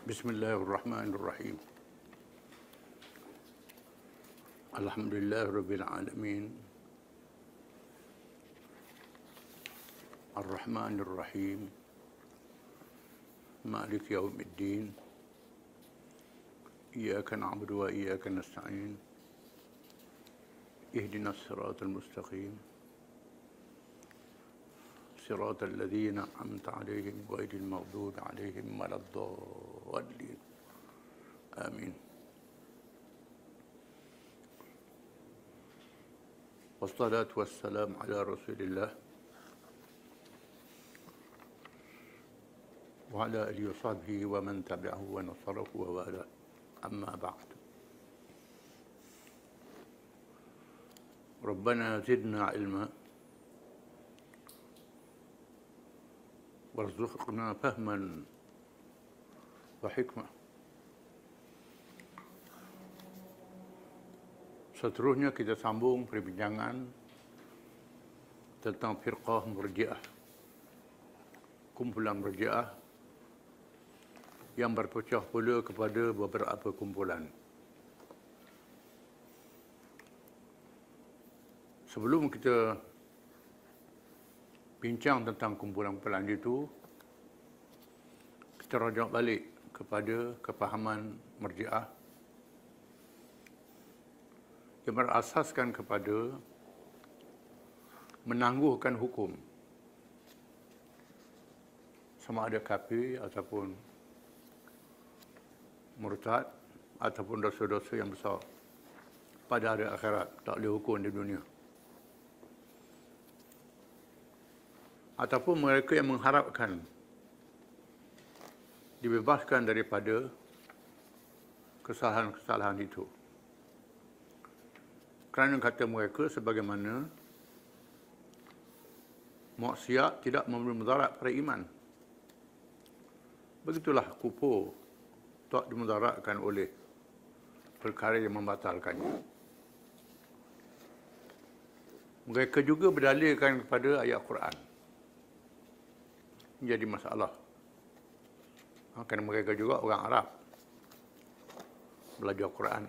Bismillahirrahmanirrahim. Alhamdulillah Rabbil Alamin. Ar-Rahmanir Rahim. Malik Yawmiddin. Iyyaka na'budu wa iyyaka nasta'in. Ihdinas siratal mustaqim. صراط الذين أنعمت عليهم غير المغضوب عليهم ولا الضالين آمين. والصلاة والسلام على رسول الله وعلى آله وصحبه ومن تبعه ونصره ووالاه. أما بعد. ربنا زدنا علما warzuqna fahman wa hikmah. Seterusnya kita sambung perbincangan tentang firqah Murji'ah, kumpulan Murji'ah yang berpecah belah kepada beberapa kumpulan. Sebelum kita bincang tentang kumpulan-kumpulan itu, kita rujuk balik kepada kefahaman Murji'ah yang berasaskan kepada menangguhkan hukum sama ada kafir ataupun murtad ataupun dosa-dosa yang besar pada hari akhirat, tak boleh hukum di dunia. Ataupun mereka yang mengharapkan dibebaskan daripada kesalahan-kesalahan itu. Kerana kata mereka sebagaimana maksiat tidak memberi mudarat pada iman. Begitulah kufur tak dimudaratkan oleh perkara yang membatalkannya. Mereka juga berdalilkan kepada ayat Quran. Jadi masalah. Kerana mereka juga orang Arab, belajar Quran.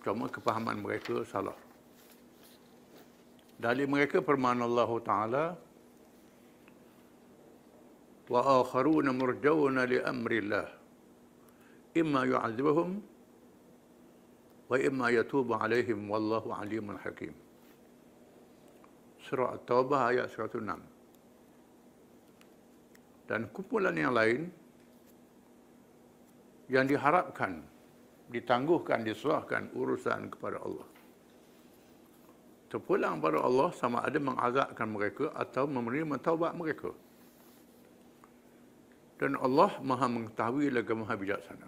Cuma kefahaman mereka salah. Dalil mereka firman Allah Ta'ala, wa akharuna murjauna li amrillah imma yu'adzibuhum wa imma yatubu alaihim wallahu alimun hakim. Surah At-Taubah ayat 106. Dan kumpulan yang lain yang diharapkan, ditangguhkan, diserahkan urusan kepada Allah. Terpulang pada Allah sama ada mengazabkan mereka atau menerima taubat mereka. Dan Allah Maha mengetahui lagi Maha bijaksana.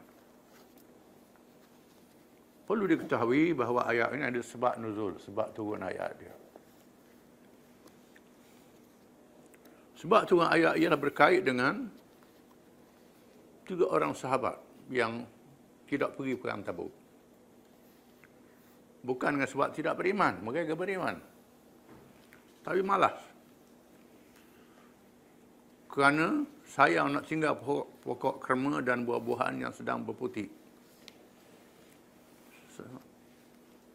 Perlu diketahui bahawa ayat ini ada sebab nuzul, sebab turun ayat dia. Sebab turun ayat ialah berkait dengan 3 orang sahabat yang tidak pergi perang Tabuk. Bukan dengan sebab tidak beriman, mereka beriman. Tapi malas. Kerana sayang nak tinggal pokok kerma dan buah-buahan yang sedang berputih.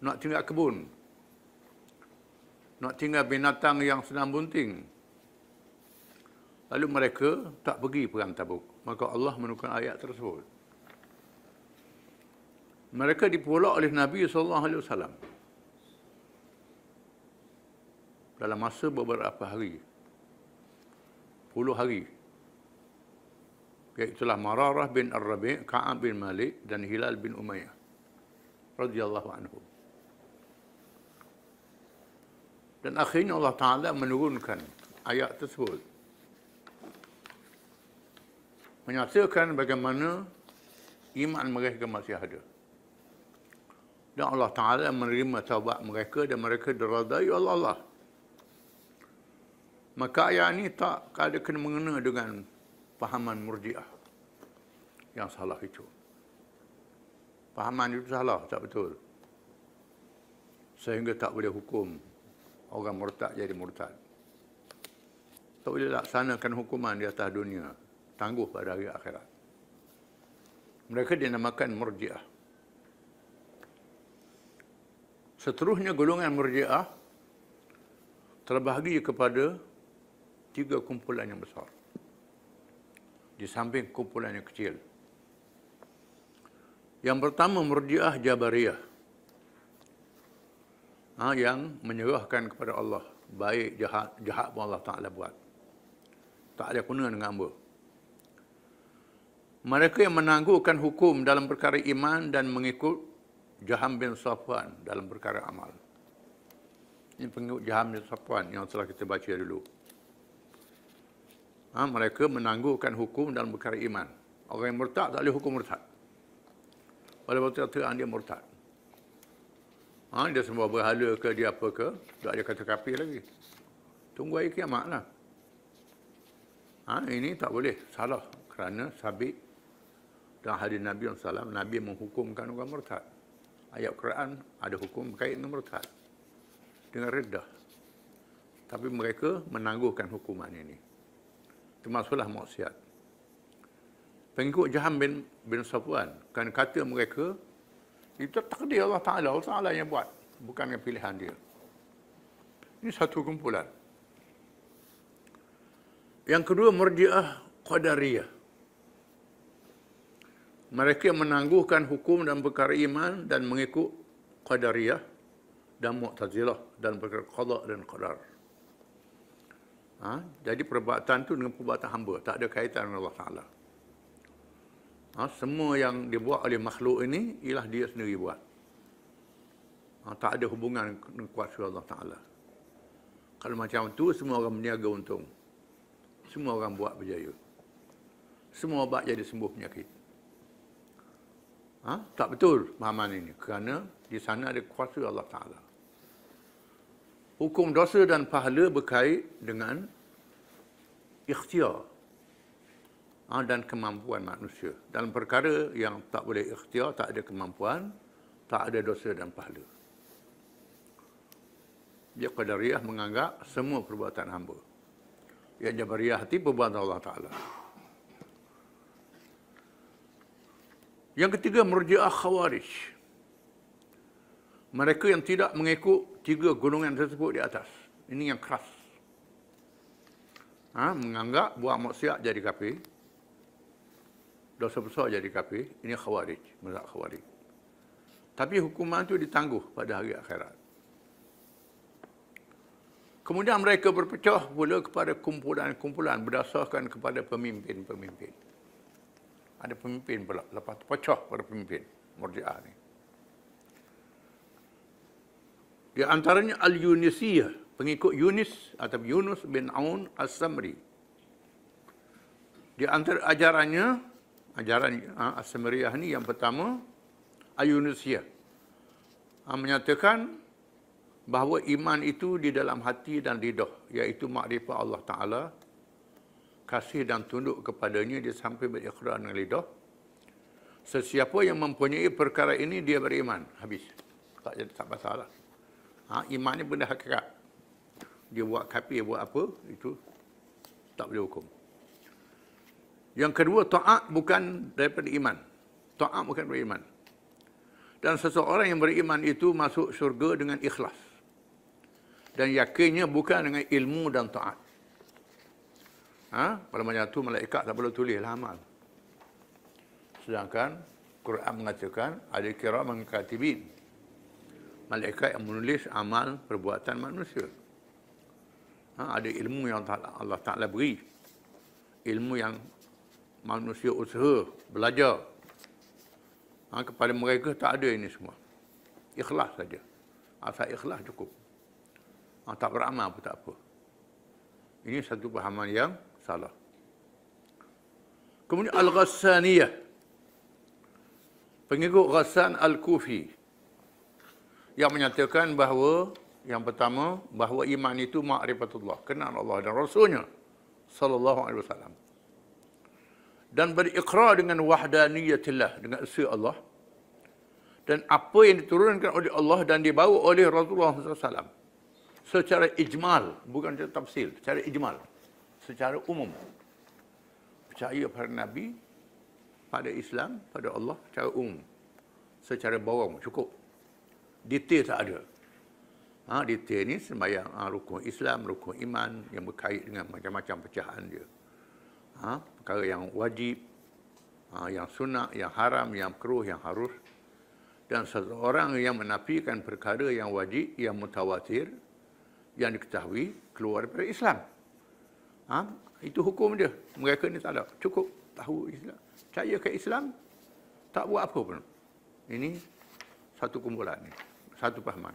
Nak tinggal kebun. Nak tinggal binatang yang sedang bunting. Lalu mereka tak pergi perang Tabuk. Maka Allah menurunkan ayat tersebut. Mereka dipulak oleh Nabi SAW dalam masa beberapa hari. 10 hari. Iaitulah Mararah bin Ar-Rabi', Ka'ab bin Malik dan Hilal bin Umayyah radhiyallahu anhu. Dan akhirnya Allah Ta'ala menurunkan ayat tersebut, menyatakan bagaimana iman mereka masih ada. Dan Allah Ta'ala menerima taubat mereka dan mereka diradai oleh Allah. Maka ayat ini tak ada kena mengena dengan fahaman Murji'ah yang salah itu. Fahaman itu salah, tak betul. Sehingga tak boleh hukum orang murtad jadi murtad. Tak boleh laksanakan hukuman di atas dunia tangguh pada hari akhirat. Mereka dinamakan Murji'ah. Seterusnya golongan Murji'ah terbahagi kepada 3 kumpulan yang besar, di samping kumpulan yang kecil. Yang pertama Murji'ah Jabariyah, yang menyerahkan kepada Allah, baik jahat pun Allah Ta'ala buat. Tak ada guna dengan hamba. Mereka yang menangguhkan hukum dalam perkara iman dan mengikut Jaham bin Safwan dalam perkara amal. Ini pengikut Jaham bin Safwan yang telah kita baca dulu. Mereka menangguhkan hukum dalam perkara iman. Orang yang murtad tak boleh hukum murtad. Walaupun terang dia murtad. Dia semua berhala ke, dia apa ke, tak ada kata kafir lagi. Tunggu hari kiamat lah. Ini tak boleh, salah. Kerana sabit dan hadis Nabi SAW, Nabi menghukumkan orang murtad. Ayat Quran ada hukum berkait dengan murtad, dengan reddah. Tapi mereka menangguhkan hukuman ini. Termasuklah maksiat. Pengikut Jaham bin Safwan, kan kata mereka, itu takdir Allah Ta'ala. Allah Ta'ala yang buat, bukan pilihan dia. Ini satu kumpulan. Yang kedua, Murji'ah Qadariyah. Mereka yang menangguhkan hukum dan perkara iman dan mengikut Qadariyah dan Mu'tazilah dan perkara qada dan qadar. Jadi perbuatan itu dengan perbuatan hamba, tak ada kaitan dengan Allah Ta'ala. Semua yang dibuat oleh makhluk ini ialah dia sendiri buat. Tak ada hubungan dengan kuasa Allah Ta'ala. Kalau macam tu, semua orang berniaga untung. Semua orang buat berjaya. Semua obat jadi sembuh penyakit. Tak betul pahaman ini. Kerana di sana ada kuasa Allah Ta'ala. Hukum dosa dan pahala berkait dengan ikhtiar dan kemampuan manusia. Dalam perkara yang tak boleh ikhtiar, tak ada kemampuan, tak ada dosa dan pahala. Dia Qadariyah menganggap semua perbuatan hamba. Yang Jabariyah hati perbuatan Allah Ta'ala. Yang ketiga, Murji'ah Khawarij. Mereka yang tidak mengikut 3 golongan tersebut di atas. Ini yang keras. Menganggap buat maksiat jadi kafir, dosa besar jadi kafir. Ini Khawarij, mazhab Khawarij. Tapi hukuman itu ditangguh pada hari akhirat. Kemudian mereka berpecah pula kepada kumpulan-kumpulan berdasarkan kepada pemimpin-pemimpin. Ada pemimpin pula, lepas tu pecah pada pemimpin Murji'ah ni. Di antaranya Al-Yunisiyah, pengikut Yunus atau Yunus bin Aun As-Samri. Di antara ajaran As-Samriyah ni yang pertama, Al-Yunisiyah. Menyatakan bahawa iman itu di dalam hati dan lidah, iaitu makrifat Allah Ta'ala, kasih dan tunduk kepadanya, dia sampai berikrar dengan lidah. Sesiapa yang mempunyai perkara ini, dia beriman. Habis. Tak masalah. Iman ni benda hakikat. Dia buat kafir, buat apa, itu tak boleh hukum. Yang kedua, ta'at bukan daripada iman. Ta'at bukan beriman. Dan seseorang yang beriman itu masuk syurga dengan ikhlas. Dan yakinnya bukan dengan ilmu dan ta'at. Pada macam tu, malaikat tak perlu tulislah amal. Sedangkan Quran mengatakan ada kiraman katibin, malaikat yang menulis amal perbuatan manusia. Ada ilmu yang Allah Ta'ala beri, ilmu yang manusia usaha, belajar. Kepada mereka tak ada ini semua. Ikhlas saja. Asal ikhlas cukup. Tak beramal pun tak apa. Ini satu pahaman yang salah. Kemudian Al-Ghassaniyah, pengikut Ghassan Al-Kufi, yang menyatakan bahawa yang pertama, bahawa iman itu ma'rifatullah, kenal Allah dan Rasulnya sallallahu alaihi wasallam, dan berikrar dengan wahdaniyatillah, dengan esa Allah, dan apa yang diturunkan oleh Allah dan dibawa oleh Rasulullah SAW secara ijmal, bukan secara tafsil, secara ijmal, secara umum. percaya pada Nabi, pada Islam, pada Allah secara umum. Secara bawang cukup. Detail tak ada. Detail ni sembahyang rukun Islam, rukun iman yang berkait dengan macam-macam pecahan dia. Perkara yang wajib, yang sunat, yang haram, yang makruh, yang harus. Dan seseorang yang menafikan perkara yang wajib, yang mutawatir, yang diketahui, keluar daripada Islam. Itu hukum dia. Mereka ni tak ada. Cukup tahu Islam. Percaya ke Islam, tak buat apa pun. Ini satu kumpulan ni. Satu pahaman.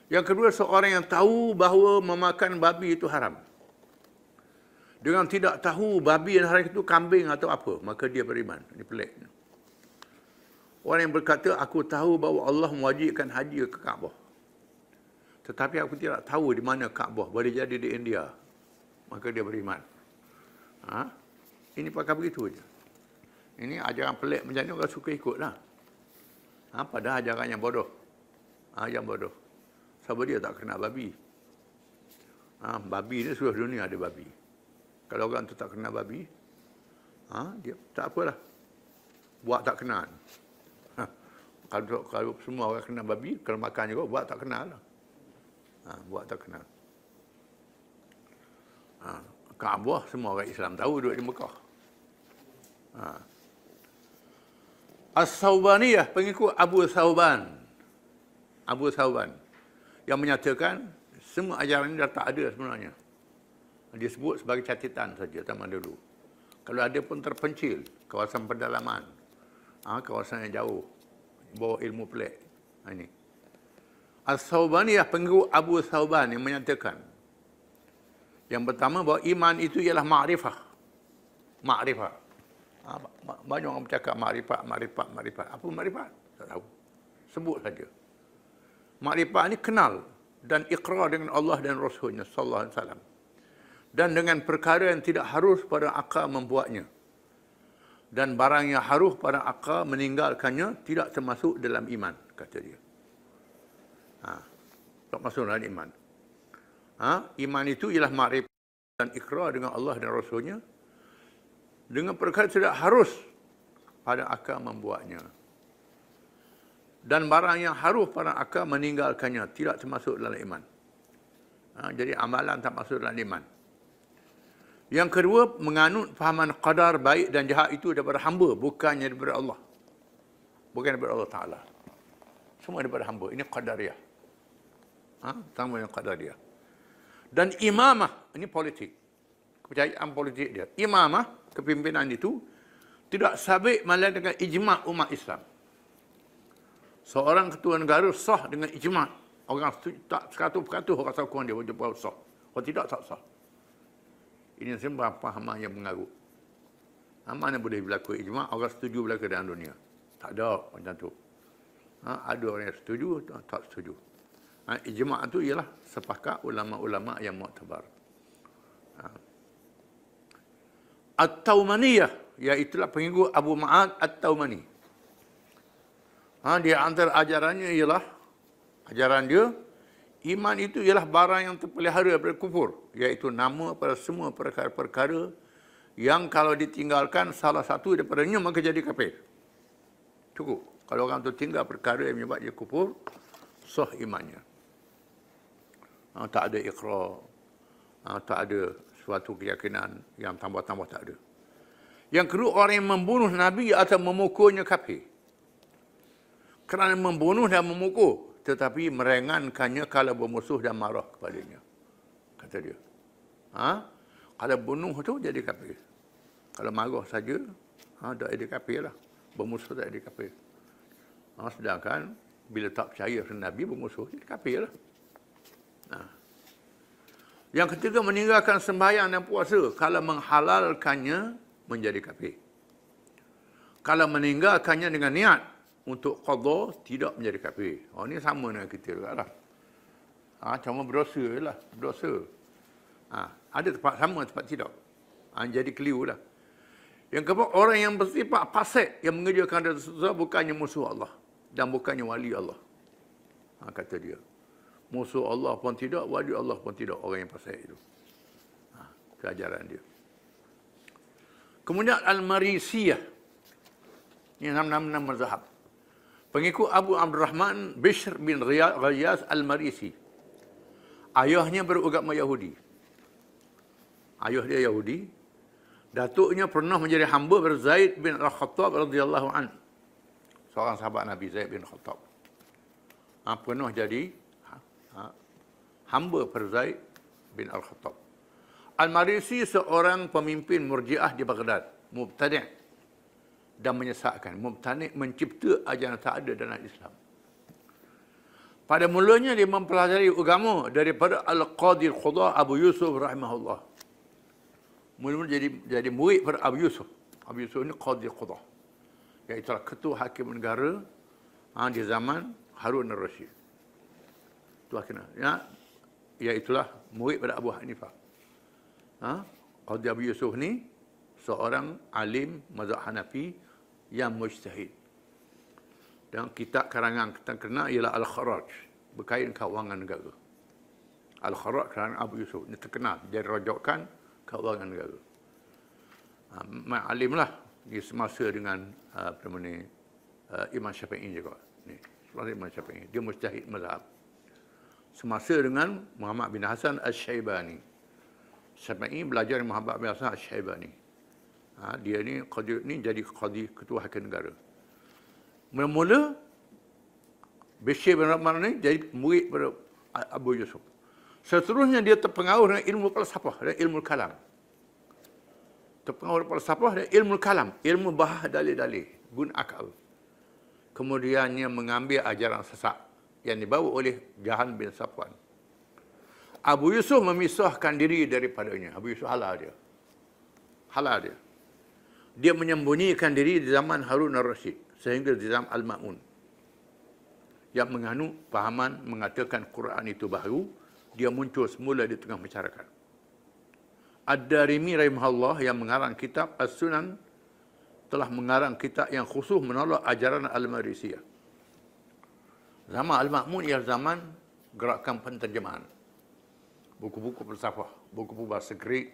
Yang kedua, seorang yang tahu bahawa memakan babi itu haram. Dengan tidak tahu babi yang haram itu kambing atau apa, maka dia beriman. Ini pelik. Orang yang berkata, aku tahu bahawa Allah mewajibkan haji ke Kaabah. Tetapi aku tidak tahu di mana Kaabah. Boleh jadi di India. Maka dia beriman. Ini pakai begitu saja. Ini ajaran pelik macam ni orang suka ikutlah. Padahal ajaran yang bodoh. Yang bodoh. Sebab dia tak kenal babi. Babi ni seluruh dunia ada babi. Kalau orang tu tak kenal babi, dia tak apalah. Buat tak kenal. Kalau semua orang kenal babi, kalau makan juga, buat tak kenal lah. Buat tak kenal. Kaabah semua orang Islam tahu duduk di Mekah. As-Saubaniyah, pengikut Abu Sauban. Abu Sauban. Yang menyatakan, semua ajaran ini dah tak ada sebenarnya. Dia sebut sebagai catatan saja zaman dulu. Kalau ada pun terpencil, kawasan pedalaman, kawasan yang jauh, bawa ilmu pelik. Ini. As-Saubaniyah, pengikut Abu Sauban yang menyatakan, yang pertama bahawa iman itu ialah ma'rifah. Ma'rifah. Banyak orang bercakap ma'rifat. Apa ma'rifat? Tak tahu. Sebut saja. Ma'rifat ini kenal dan iqrar dengan Allah dan Rasulnya sallallahu alaihi wasallam. Dan dengan perkara yang tidak harus pada akal membuatnya. Dan barang yang harus pada akal meninggalkannya tidak termasuk dalam iman, kata dia. Tak masuk dalam iman. Iman itu ialah ma'rifat dan iqrar dengan Allah dan Rasulnya dengan perkara tidak harus pada akal membuatnya. Dan barang yang harus pada akal meninggalkannya tidak termasuk dalam iman. Jadi amalan tak masuk dalam iman. Yang kedua, menganut fahaman qadar baik dan jahat itu daripada hamba, bukannya daripada Allah. Bukan daripada Allah Ta'ala. Semua daripada hamba. Ini qadariyah. Sama yang qadariyah. Dan imamah, ini politik. Kepercayaan politik dia. Imamah, kepimpinan itu, tidak sabit melainkan dengan ijma' umat Islam. Seorang ketua negara sah dengan ijma'. Orang tak 100% orang sokong dia wajib sah. Kalau tidak, tak sah. Ini semua pahaman yang mengarut. Mana boleh berlaku ijma', orang setuju berlaku dalam dunia. Tak ada macam tu. Ada orang yang setuju, tak setuju. Ijma' itu ialah sepakat ulama-ulama yang mu'tabar. At-Taumaniyah, iaitulah pengikut Abu Ma'ad At-Taumani. Di antara ajarannya ialah, ajaran dia, iman itu ialah barang yang terpelihara daripada kufur, iaitu nama pada semua perkara-perkara yang kalau ditinggalkan salah satu daripadanya maka jadi kafir. Cukup. Kalau orang tu tinggal perkara yang menyebabkan dia kufur, sah imannya. Tak ada iqrar, tak ada suatu keyakinan yang tambah-tambah, tak ada. Yang kedua, orang yang membunuh Nabi atau memukulnya kafir. Kerana membunuh dan memukul, tetapi meringankannya kalau bermusuh dan marah kepadanya. Kata dia. Kalau bunuh tu jadi kafir. Kalau marah saja, tak jadi kafir lah. Bermusuh tak jadi kafir. Sedangkan, bila tak percaya pada Nabi, bermusuh, jadi kafir lah. Yang ketiga, meninggalkan sembahyang dan puasa. Kalau menghalalkannya, menjadi kafir. Kalau meninggalkannya dengan niat untuk qadha, tidak menjadi kafir. Ini sama dengan kita juga lah. Cuma berdosa lah. Berdosa. Ada tempat sama, tempat tidak. Jadi keliru lah. Yang keempat, orang yang bersifat fasik, yang mengerjakan dosa bukannya musuh Allah. Dan bukannya wali Allah. Kata dia. Musuh Allah pun tidak, wali Allah pun tidak. Orang yang fasik itu. Itu ajaran dia. Kemudian Al-Marisiyah. Ini nama mazhab. Pengikut Abu Abdurrahman Bishr bin Ghiyas Al-Marisi. Ayahnya beragama Yahudi. Ayah dia Yahudi. Datuknya pernah menjadi hamba ber Zaid bin Al-Khattab radhiyallahu an. Seorang sahabat Nabi Zaid bin Khattab. Pernah jadi hamba per Zaid bin Al-Khattab. Al-Marisi seorang pemimpin Murji'ah di Baghdad, mubtadi' dan menyesatkan. Mubtadi' mencipta ajaran tak ada dalam Islam. Pada mulanya dia mempelajari agama daripada Al-Qadhi Al-Qudah Abu Yusuf rahimahullah. Mula-mula jadi murid pada Abu Yusuf. Abu Yusuf ini Qadhi Al-Qudah. Iaitu ketua hakim negara di zaman Harun al-Rashid. Itulah kena. Iaitulah murid pada Abu Hanifah. Qadhi Abu Yusuf ni seorang alim mazhab Hanafi yang mujtahid. Dan kitab karangan kita kenal ialah Al-Kharaj, berkaitan kewangan negara. Al-Kharaj karangan Abu Yusuf ini terkenal jadi rojokan kewangan negara. Alimlah di semasa dengan Imam Syafi'i juga. Ni, semasa Imam Syafi'i, dia mujtahid mazhab. Semasa dengan Muhammad bin Hasan Asy-Syaibani. Syafi'i belajar Muhammad bin Hasan Asy-Syaibani. Dia ni qadhi ni jadi qadhi ketua hakim negara. Mula-mula Bishr bin Rahman ni jadi murid pada Abu Yusuf. Seterusnya dia terpengaruh dengan ilmu falsafah dan ilmu kalam. Terpengaruh falsafah dan ilmu kalam, ilmu bahas dalil-dalil, guna akal. Kemudiannya mengambil ajaran sesat yang dibawa oleh Jahan bin Safwan. Abu Yusuf memisahkan diri daripadanya. Abu Yusuf halal dia. Halal dia. Dia menyembunyikan diri di zaman Harun al-Rashid sehingga di zaman Al-Ma'mun. Yang menganut pahaman mengatakan Quran itu baru, dia muncul semula di tengah masyarakat. Ad-Darimi rahimahullah yang mengarang kitab As-Sunan telah mengarang kitab yang khusus menolak ajaran Al-Marisiyah. Zaman Al-Ma'mun ialah zaman gerakan penterjemahan. Buku-buku falsafah, buku-buku bahasa Greek,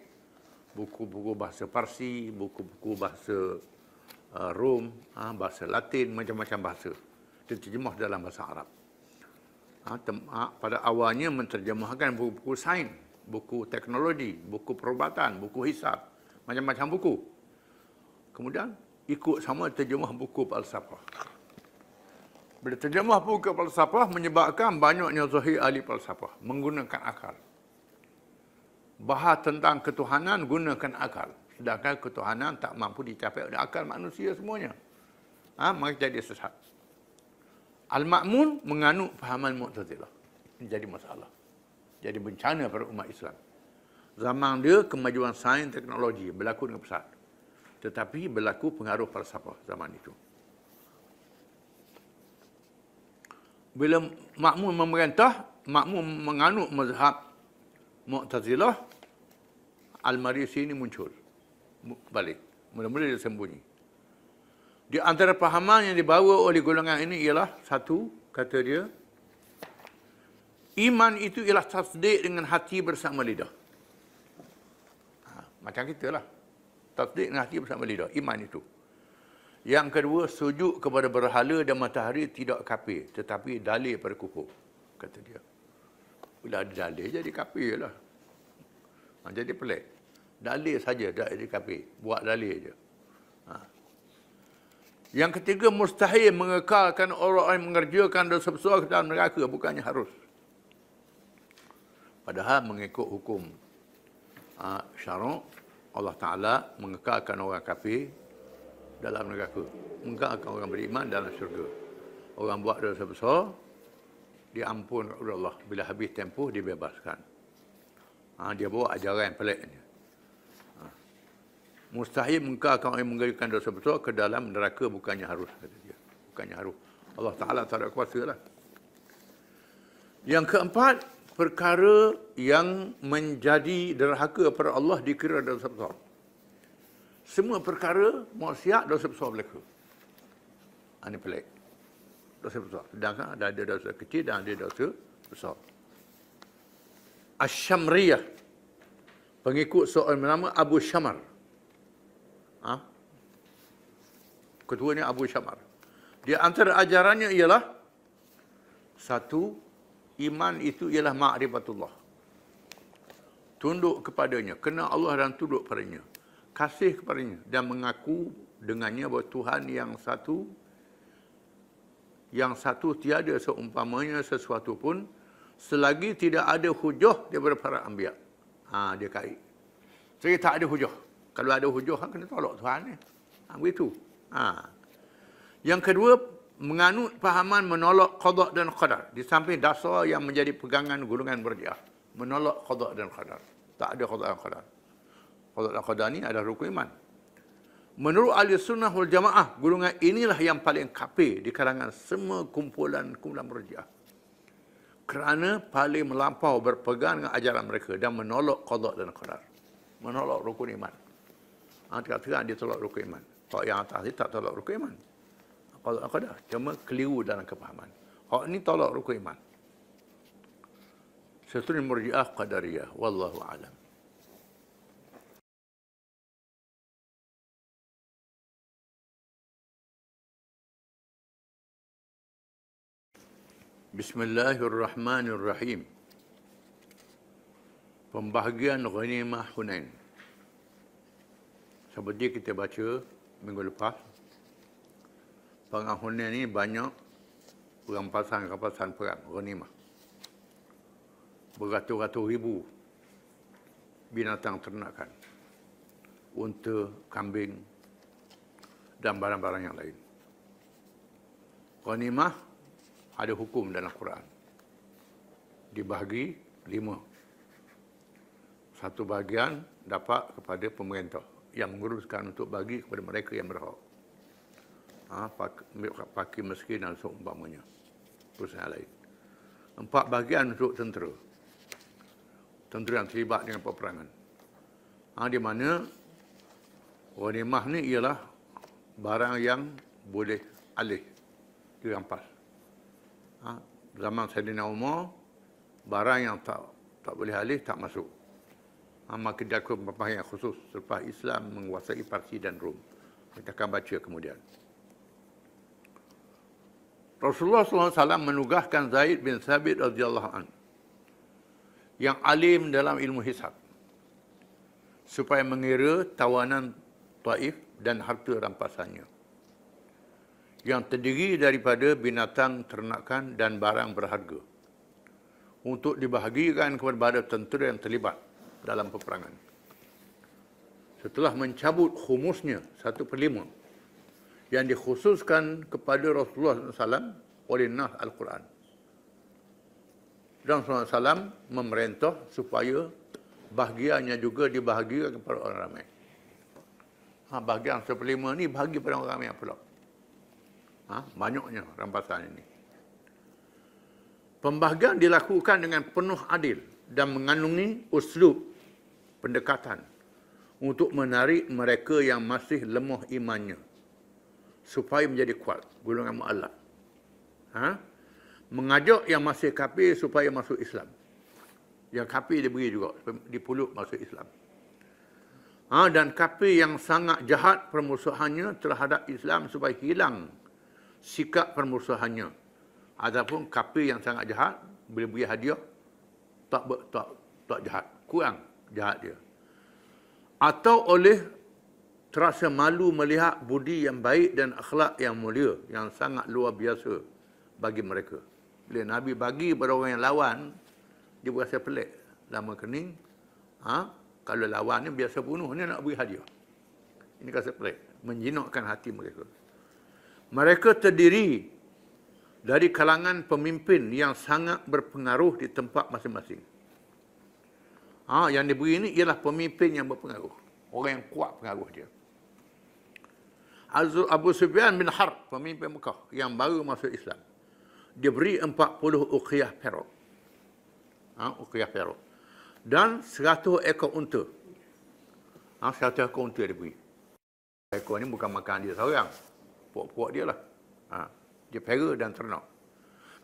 buku-buku bahasa Parsi, buku-buku bahasa Rom, bahasa Latin, macam-macam bahasa. Diterjemah dalam bahasa Arab. Pada awalnya menterjemahkan buku-buku sains, buku teknologi, buku perubatan, buku hisab, macam-macam buku. Kemudian ikut sama terjemah buku falsafah. Bila terjemah buku falsafah menyebabkan banyaknya zahir ahli falsafah menggunakan akal. Bahas tentang ketuhanan gunakan akal. Sedangkan ketuhanan tak mampu dicapai oleh akal manusia semuanya. Maka jadi sesat. Al-Ma'mun menganut fahaman Mu'tazilah. Ini jadi masalah. Jadi bencana pada umat Islam. Zaman dia kemajuan sains teknologi berlaku dengan pesat. Tetapi berlaku pengaruh falsafah zaman itu. Bila Ma'mun memerintah, Ma'mun menganut mazhab Mu'tazilah, Al-Marisi ini muncul balik. Mula-mula dia sembunyi. Di antara pahaman yang dibawa oleh golongan ini ialah satu, kata dia, iman itu ialah tasdik dengan hati bersama lidah. Macam kita lah. Tasdik dengan hati bersama lidah. Iman itu. Yang kedua, sujud kepada berhala dan matahari tidak kafir, tetapi dalil pada kufur, kata dia. Bila ada dalil, jadi kafir lah. Jadi pelik. Dalil saja tak jadi kafir. Buat dalil je. Yang ketiga, mustahil mengekalkan orang yang mengerjakan dosa besar ke dalam neraka. Bukannya harus. Padahal mengikut hukum syarak, Allah Ta'ala mengekalkan orang kafir dalam neraka. Mengekalkan orang beriman dalam syurga. Orang buat dosa besar, diampun oleh Allah. Bila habis tempoh, dibebaskan. Dia bawa ajaran yang pelik ni. Mustahil mengekalkan orang yang mengerjakan dosa besar ke dalam neraka, bukannya harus, kata dia. Bukannya harus. Allah Ta'ala tak ada kuasa lah. Yang keempat, perkara yang menjadi derhaka kepada Allah dikira dosa besar. Semua perkara maksiat dosa besar belaka. Ini pelik. Dosa besar. Sedangkan ada dosa kecil dan ada dosa besar. Asy-Syamriyah, pengikut seorang bernama Abu Syamar. Ha? Ketuanya Abu Syamar. Di antara ajarannya ialah satu, iman itu ialah ma'rifatullah. Tunduk kepadanya, kenal Allah dan tunduk padanya. Kasih kepadanya dan mengaku dengannya bahawa Tuhan yang satu tiada seumpamanya sesuatu pun selagi tidak ada hujah daripada para anbiya. Dia kait. Jadi tak ada hujah. Kalau ada hujah, kena tolak Tuhan ni. Begitu. Yang kedua, menganut fahaman menolak qada dan qadar. Di samping dasar yang menjadi pegangan golongan Murji'ah. Menolak qada dan qadar. Tak ada qada dan qadar. Qada dan qadar ni adalah rukun iman. Menurut ahli sunnah wal jamaah, golongan inilah yang paling kafir di kalangan semua kumpulan Murji'ah. Kerana paling melampau berpegang dengan ajaran mereka dan menolak qada dan qadar. Menolak rukun iman. Terkata dia tolak rukun iman. Hak yang atas ni tak tolak rukun iman. Qada qadar cuma keliru dalam kefahaman. Hak ni tolak rukun iman. Seterusnya Murji'ah Qadariyah. Wallahu a'lam. Bismillahirrahmanirrahim. Pembahagian ghanimah Hunain. Seperti kita baca minggu lepas, perang Hunain ini banyak rampasan perang ghanimah. Beratus-ratus ribu binatang ternakan, unta, kambing, dan barang-barang yang lain. Ghanimah ada hukum dalam Quran. Dibahagi 5. Satu bahagian dapat kepada pemerintah yang menguruskan untuk bagi kepada mereka yang berhak. Fakir miskin dan seumpamanya. Perusahaan lain. 4 bahagian untuk tentera. Tentera yang terlibat dengan peperangan. Di mana ghanimah ni ialah barang yang boleh alih dirampas. Zaman Saidina Umar, barang yang tak boleh alih tak masuk. Maka dia akan pembahagian khusus selepas Islam menguasai Parsi dan Rom. Kita akan baca kemudian. Rasulullah SAW menugaskan Zaid bin Thabit radhiyallahu anhu yang alim dalam ilmu hisab supaya mengira tawanan Taif dan harta rampasannya yang terdiri daripada binatang ternakan dan barang berharga untuk dibahagikan kepada tentera yang terlibat dalam peperangan. Setelah mencabut khumusnya 1/5 yang dikhususkan kepada Rasulullah SAW oleh Nas Al-Quran. Dan Rasulullah SAW memerintah supaya bahagiannya juga dibahagikan kepada orang ramai. Bahagian 1/5 ni bahagi pada orang ramai pula. Banyaknya rampasan ini. Pembahagian dilakukan dengan penuh adil dan mengandungi uslub pendekatan untuk menarik mereka yang masih lemah imannya supaya menjadi kuat, golongan mu'allaf. Mengajak yang masih kafir supaya masuk Islam. Yang kafir diberi juga, dipuluk masuk Islam. Dan kafir yang sangat jahat permusuhannya terhadap Islam supaya hilang sikap permusuhannya. Adapun kafir yang sangat jahat, bila beri hadiah, tak jahat. Kurang jahat dia. Atau oleh terasa malu melihat budi yang baik dan akhlak yang mulia, yang sangat luar biasa bagi mereka. Bila Nabi bagi pada orang yang lawan, dia berasa pelik. Lama kening, kalau lawan ni biasa bunuh, ni nak beri hadiah. Ini rasa pelik. Menjinakkan hati mereka. Mereka terdiri dari kalangan pemimpin yang sangat berpengaruh di tempat masing-masing. Yang diberi ini ialah pemimpin yang berpengaruh. Orang yang kuat pengaruh dia. Abu Sufyan bin Harb, pemimpin Mekah yang baru masuk Islam. Dia beri 40 uqiyah perak. Uqiyah perak. Dan 100 ekor unta. 100 ekor unta dia beri. Ekor ni bukan makan dia seorang. Puak-puak dia lah. Dia pera dan ternak.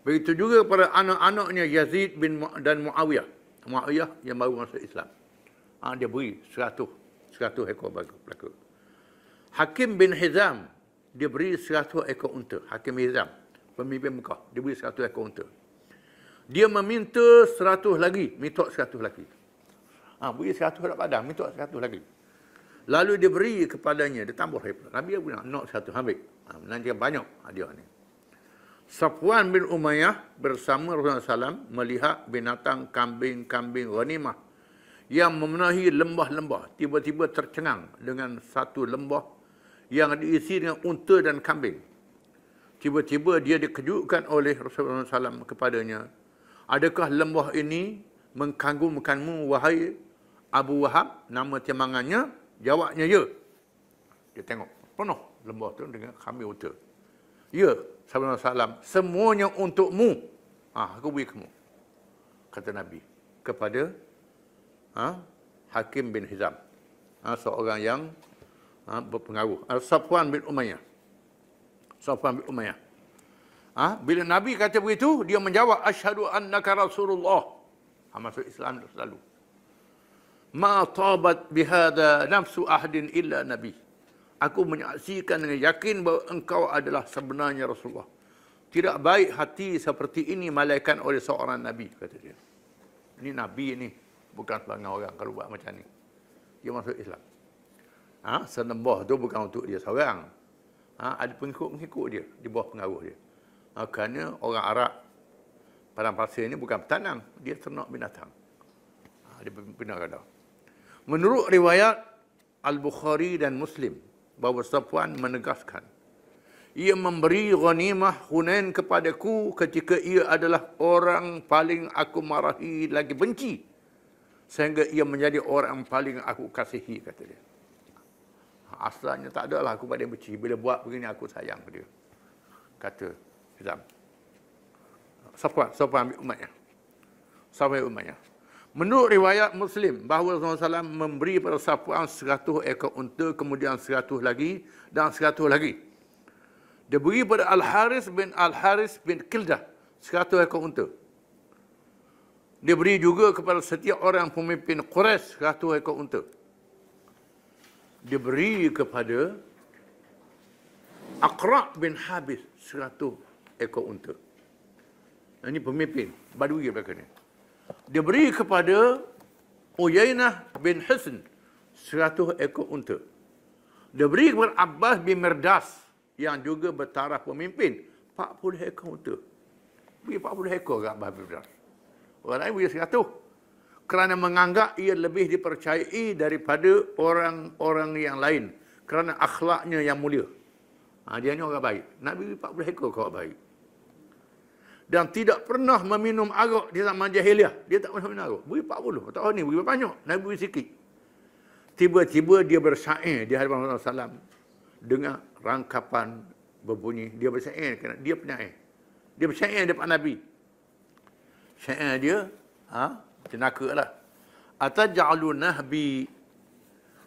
Begitu juga pada anak-anaknya Yazid dan Muawiyah. Muawiyah yang baru masuk Islam. Dia beri 100 ekor belaka. Hakim bin Hizam diberi 100 ekor unta. Hakim bin Hizam, pemimpin Mekah, diberi 100 ekor unta. Dia meminta 100 lagi, minta 100 lagi. Beri 100 kat padang, minta 100 lagi. Lalu dia beri kepadanya, dia tambah hebat. Nabi dia bilang, nak 100, ambil. Nanti banyak dia ni. Safwan bin Umayyah bersama Rasulullah SAW melihat binatang kambing-kambing ghanimah yang memenuhi lembah-lembah. Tiba-tiba tercengang dengan satu lembah yang diisi dengan unta dan kambing. Tiba-tiba dia dikejutkan oleh Rasulullah SAW kepadanya. Adakah lembah ini mengkagumkanmu, wahai Abu Wahab? Nama timbangannya? Jawabnya, ya. Dia tengok, penuh lembah tu dengan kambing unta. Ya, Sallallahu Alaihi Wasallam, semuanya untukmu. Aku beri kamu. Kata Nabi kepada Hakim bin Hizam. Seorang yang berpengaruh. Safwan bin Umayyah. Safwan bin Umayyah. Bila Nabi kata begitu, dia menjawab, asyhadu annaka Rasulullah. Masuk Islam selalu. Ma tabat bihada nafsu ahadin illa Nabi. Aku menyaksikan dengan yakin bahawa engkau adalah sebenarnya Rasulullah. Tidak baik hati seperti ini malaikat oleh seorang Nabi, kata dia. Ini Nabi ini, bukan sebagai orang kalau buat macam ni. Dia masuk Islam. Senembah tu bukan untuk dia seorang. Ada pengikut-pengikut dia, di bawah pengaruh dia. Kerana orang Arab, padang pasir ini bukan petanang, dia ternak binatang. Dia benar kata. Menurut riwayat Al-Bukhari dan Muslim, bahawa Safwan menegaskan, ia memberi ghanimah Hunain kepadaku ketika ia adalah orang paling aku marahi lagi benci, sehingga ia menjadi orang paling aku kasihi, kata dia. Asalnya tak adalah aku pada benci, bila buat begini aku sayang dia, kata Hizam. Safwan bin Umayyah. Safwan bin Umayyah. Menurut riwayat Muslim, bahawa Rasulullah SAW memberi pada Safwan 100 ekor unta, kemudian 100 lagi, dan 100 lagi. Dia beri pada Al-Haris bin Kildah 100 ekor unta. Dia beri juga kepada setiap orang pemimpin Quraisy 100 ekor unta. Dia beri kepada Aqra' bin Habis 100 ekor unta. Ini pemimpin Badui mereka ni. Dia beri kepada Uyainah bin Hisn 100 ekor unta. Dia beri kepada Abbas bin Mirdas yang juga bertaraf pemimpin 40 ekor unta. Beri 40 ekor ke Abbas bin Mirdas. Orang lain beri 100. Kerana menganggap ia lebih dipercayai daripada orang-orang yang lain. Kerana akhlaknya yang mulia. Dia ni orang baik. Nabi beri 40 ekor orang baik. Dan tidak pernah meminum arak di zaman jahiliah. Dia tak pernah minum arak. Beri 40. Tak tahu ni, beri banyak. Nabi beri sikit. Tiba-tiba dia bersyair di hadapan Rasulullah SAW dengan rangkapan berbunyi. Dia bersyair kerana dia penyair. Dia bersyair depan Nabi. Syair dia, jenaka lah. Ataj'alu nahbi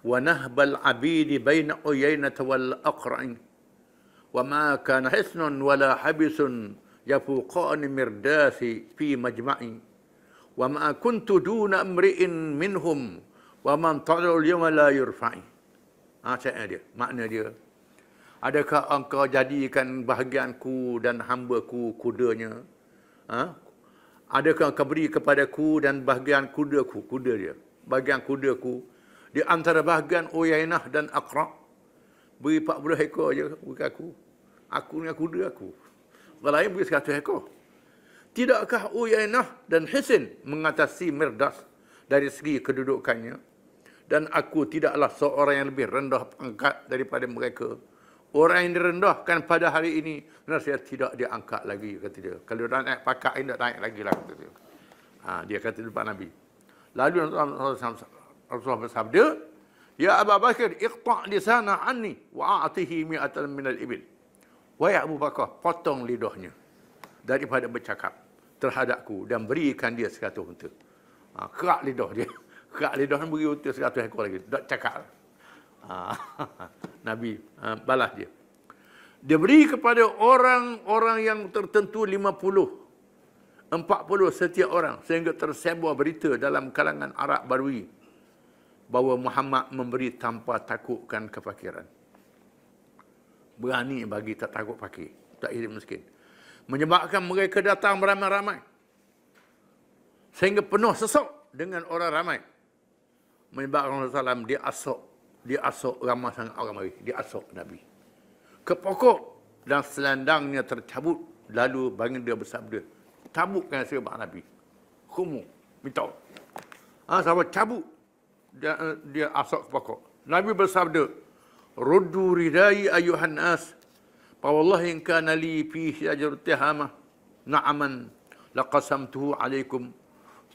wa nahbal abidi baina uyainata wal aqra'in. Wa ma kana hisnun wala habisun yafuqani mirdasi fi majma'i wa ma kuntu duna amri'in minhum wa man ta'al yawma la yurfa'i. Syair dia, makna dia, adakah engkau jadikan bahagianku dan hambaku kudanya? Adakah engkau beri kepadaku dan bahagian kudaku, kuda dia, bahagian kudaku di antara bahagian Uyainah dan Aqra'? Beri 40 ekor je beri aku. Aku dengan kuda aku. Orang lain beri 100 ekor. Tidakkah Uyainah dan Hisn mengatasi Mirdas dari segi kedudukannya? Dan aku tidaklah seorang yang lebih rendah pangkat daripada mereka. Orang yang direndahkan pada hari ini, saya tidak diangkat lagi, kata dia. Kalau dah naik pangkat, tidak naik lagi lah, kata dia. Dia kata di depan Nabi. Lalu Rasulullah bersabda, Ya Abu Bakar, iqta' lisana anni wa a'tihi mi'atan minal ibil. Wahai Abu Bakar, potong lidahnya daripada bercakap terhadapku dan berikan dia 100 unta. Kerak lidah dia. Kerak lidah dan beri unta 100 ekor lagi. Tak cakap. Nabi balas dia. Dia beri kepada orang-orang yang tertentu 50, 40 setiap orang, sehingga tersebar berita dalam kalangan Arab Badui bahawa Muhammad memberi tanpa takutkan kefakiran. Berani bagi, tak takut pakai. Tak iri miskin. Menyebabkan mereka datang beramai-ramai. Sehingga penuh sesak dengan orang ramai. Menyebabkan Rasulullah SAW dia asok ramai sangat orang mari. Dia asok Nabi. Ke pokok dan selendangnya tercabut. Lalu baginda bersabda, cabutkan serban Nabi. Khumu, minta. Sahabat cabut. Dia asok ke pokok. Nabi bersabda, Ruddu ridai ayuhan nas. Fawallahi in kana li fihi ajru tihamah. Na'aman laqasamtuhu alaikum.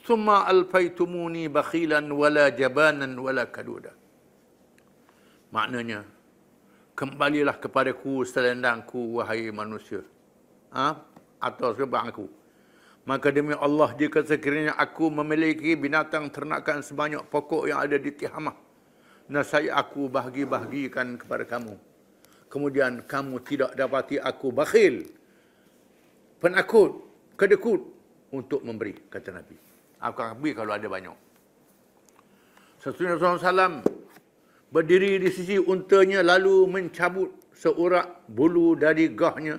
Thumma alfaitumuni bakhilan wala jabanan wala kaduda. Maknanya, kembalilah kepadaku selendangku, wahai manusia. Atau serban aku. Maka demi Allah, jika sekiranya aku memiliki binatang ternakan sebanyak pokok yang ada di Tihamah, nescaya aku bahagi-bahagikan kepada kamu. Kemudian kamu tidak dapati aku bakhil, penakut, kedekut untuk memberi, kata Nabi. Aku akan beri kalau ada banyak. Sesungguhnya Rasulullah SAW berdiri di sisi untanya lalu mencabut seurak bulu dari gahnya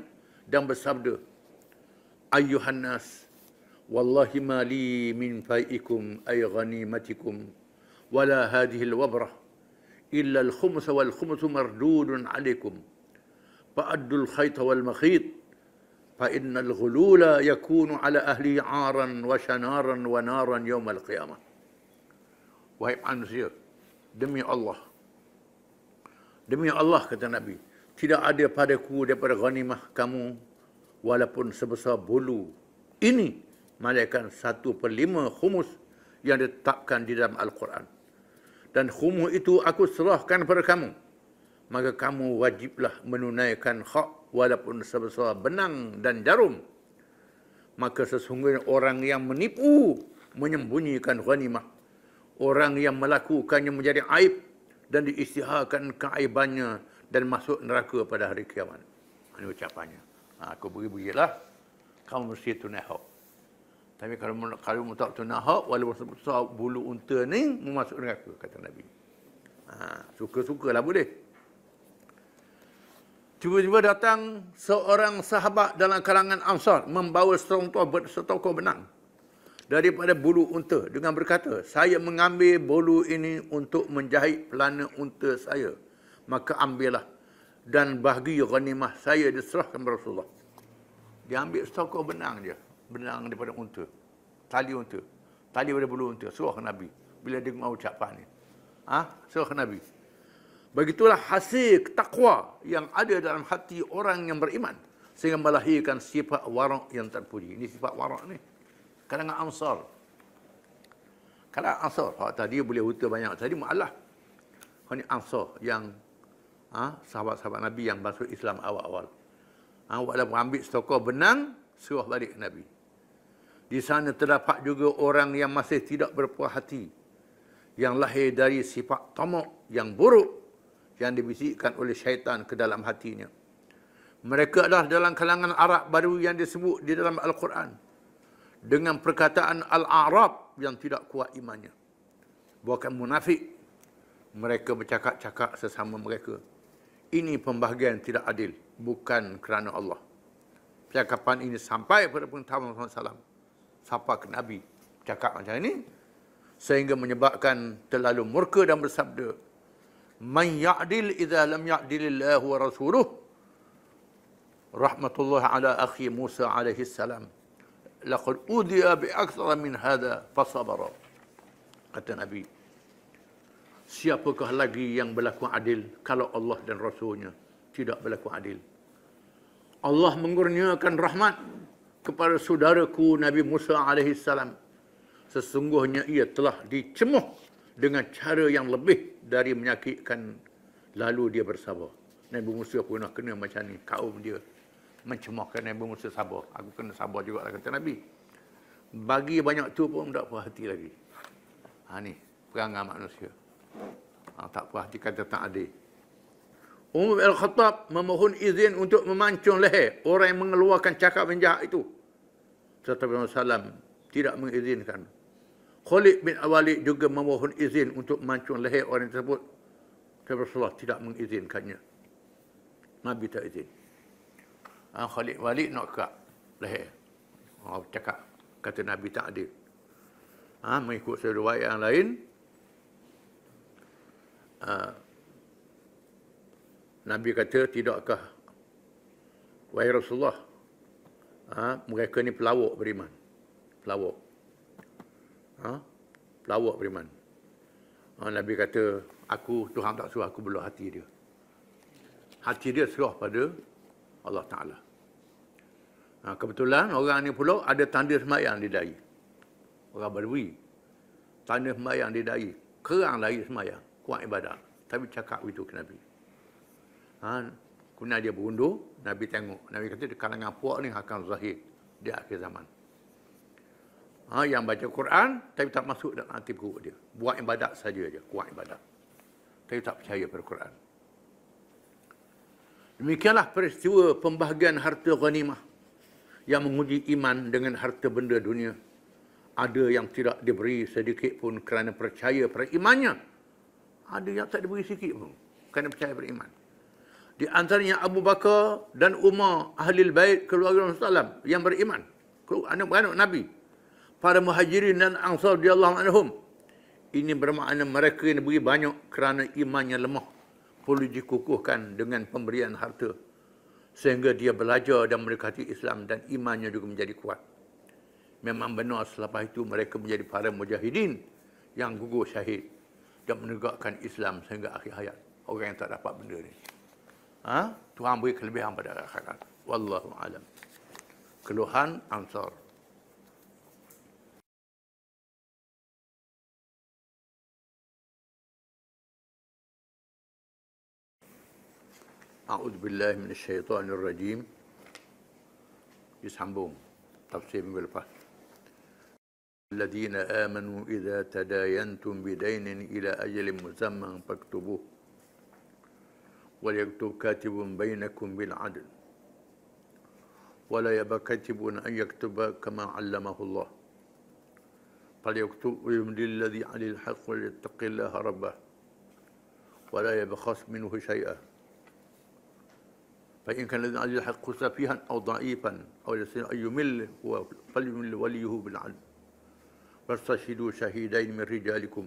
dan bersabda, Ayyuhan nas, wallahi ma li min fai'ikum ay ghanimatikum wala hadhihi al-wabrah illa al-khums wal khums mardudun 'alaykum fa'addu al-khayt wal makhit fa inna al-ghulula yakunu 'ala ahli 'aran wa shanaran wa naran yawm al-qiyamah. Wahai manusia, demi Allah, kata Nabi, tidak ada padaku daripada ghanimah kamu walaupun sebesar bulu ini, melainkan 1/5 khumus yang ditetapkan di dalam Al-Quran. Dan khumus itu aku serahkan kepada kamu. Maka kamu wajiblah menunaikan hak walaupun sebesar benang dan jarum. Maka sesungguhnya orang yang menipu, menyembunyikan ghanimah, orang yang melakukannya menjadi aib dan diisytiharkan keaibannya dan masuk neraka pada hari kiamat. Ini ucapannya. Aku beri-berilah, kamu mesti tunai hak. Tapi kalau tak tunai hak, walaupun sebesar bulu unta ni, masuk neraka, kata Nabi. Suka-sukalah boleh. Tiba-tiba datang seorang sahabat dalam kalangan Ansar membawa setokor benang daripada bulu unta dengan berkata, saya mengambil bulu ini untuk menjahit pelana unta saya. Maka ambillah dan bahagi ghanimah saya diserahkan kepada Rasulullah. Dia ambil setokor benang dia. Benang daripada unta. Tali unta. Tali daripada bulu unta. Suruh Nabi. Bila dia dengar ucapan ni. Suruh Nabi. Begitulah hasil takwa yang ada dalam hati orang yang beriman. Sehingga melahirkan sifat warak yang terpuji. Ini sifat warak ni. Kalangan Ansar. Kalangan Ansar. Tadi boleh unta banyak. Tadi mu'alah. Ini Ansar yang sahabat-sahabat Nabi yang masuk Islam awal-awal. Walaupun ambil setokor benang, suruh balik Nabi. Di sana terdapat juga orang yang masih tidak berpuas hati, yang lahir dari sifat tamak yang buruk, yang dibisikkan oleh syaitan ke dalam hatinya. Mereka adalah dalam kalangan Arab baru yang disebut di dalam Al-Quran dengan perkataan Al-A'rab yang tidak kuat imannya. Bukan munafik. Mereka bercakap-cakap sesama mereka. Ini pembahagian tidak adil, bukan kerana Allah. Percakapan ini sampai pada pengetahuan Rasulullah SAW. Sampai ke Nabi cakap macam ini, sehingga menyebabkan terlalu murka dan bersabda, Man ya'dil idza lam ya'dilillahu wa rasuluh. Rahmatullah ala akhi Musa alaihi salam. Laqad udiya bi akthara min hadha fasabara. Kata Nabi, siapakah lagi yang berlaku adil kalau Allah dan Rasulnya tidak berlaku adil? Allah mengurniakan rahmat kepada saudaraku Nabi Musa AS. Sesungguhnya ia telah dicemuh dengan cara yang lebih dari menyakitkan. Lalu dia bersabar. Nabi Musa pun nak kena macam ni. Kaum dia mencemuhkan Nabi Musa sabar. Aku kena sabar juga lah, kata Nabi. Bagi banyak tu pun tak puas hati lagi. Ni perangai manusia. Tak puas hati kata tak adil. Umar bin Al-Khattab memohon izin untuk memancung leher orang yang mengeluarkan cakap yang jahat itu. Tetapi Rasulullah tidak mengizinkan. Khalid bin Walid juga memohon izin untuk memancung leher orang tersebut. Tetapi Rasulullah tidak mengizinkannya. Nabi tak izin. Khalid Walid nak kat leher. Cakap, kata Nabi tak adil. Mengikut riwayat yang lain, Nabi kata, tidakkah wahai Rasulullah, mereka ni pelawak beriman. Pelawak. Pelawak beriman. Nabi kata, Tuhan tak suruh aku belah hati dia. Hati dia serah pada Allah Ta'ala. Kebetulan orang ni pula ada tanda sembahyang di dahi. Orang Badui. Tanda sembahyang di dahi. Kerang dahi sembahyang. Kuat ibadat. Tapi cakap itu ke Nabi. Kemudian dia berundur. Nabi tengok. Nabi kata di kalangan puak ni akan zahir di akhir zaman. Yang baca Quran tapi tak masuk dalam hati perut dia. Buat ibadat saja je. Kuat ibadat. Tapi tak percaya pada Quran. Demikianlah peristiwa pembahagian harta ghanimah yang menguji iman dengan harta benda dunia. Ada yang tidak diberi sedikit pun kerana percaya pada imannya. Ada yang tak diberi sedikit pun kerana percaya pada iman. Di antaranya Abu Bakar dan Umar, Ahlul Bait, keluarga Rasulullah yang beriman. Anak-anak Nabi. Para muhajirin dan ansar radhiyallahu anhum. Ini bermakna mereka yang diberi banyak kerana imannya lemah. Perlu dikukuhkan dengan pemberian harta. Sehingga dia belajar dan mendekati Islam dan imannya juga menjadi kuat. Memang benar selepas itu mereka menjadi para mujahidin yang gugur syahid dan menegakkan Islam sehingga akhir hayat. Orang yang tak dapat benda ni. Tuhan beri kelebihan pada akhirat. Wallahu alam. Keluhan Ansar. A'udzu billahi minasyaitonir rajim. Disambung tafsir minggu lepas. Alladzina amanu idza tadayantum bidainin ila ajalin musamman faktubuh. Wal yaktub katibun bainakum bil 'adl. Wala yaba katibun an yaktuba kama 'allamahu Allah. Falyaktub lil ladzi 'alal haqq wal yattaqillaha rabbah. Wala yabkhas minhu shay'an. فإن كان الذي عليه الحق سفيها أو ضعيفا أو يستطيع أن يمل فليمل وليه بالعدل واستشهدوا شهيدين من رجالكم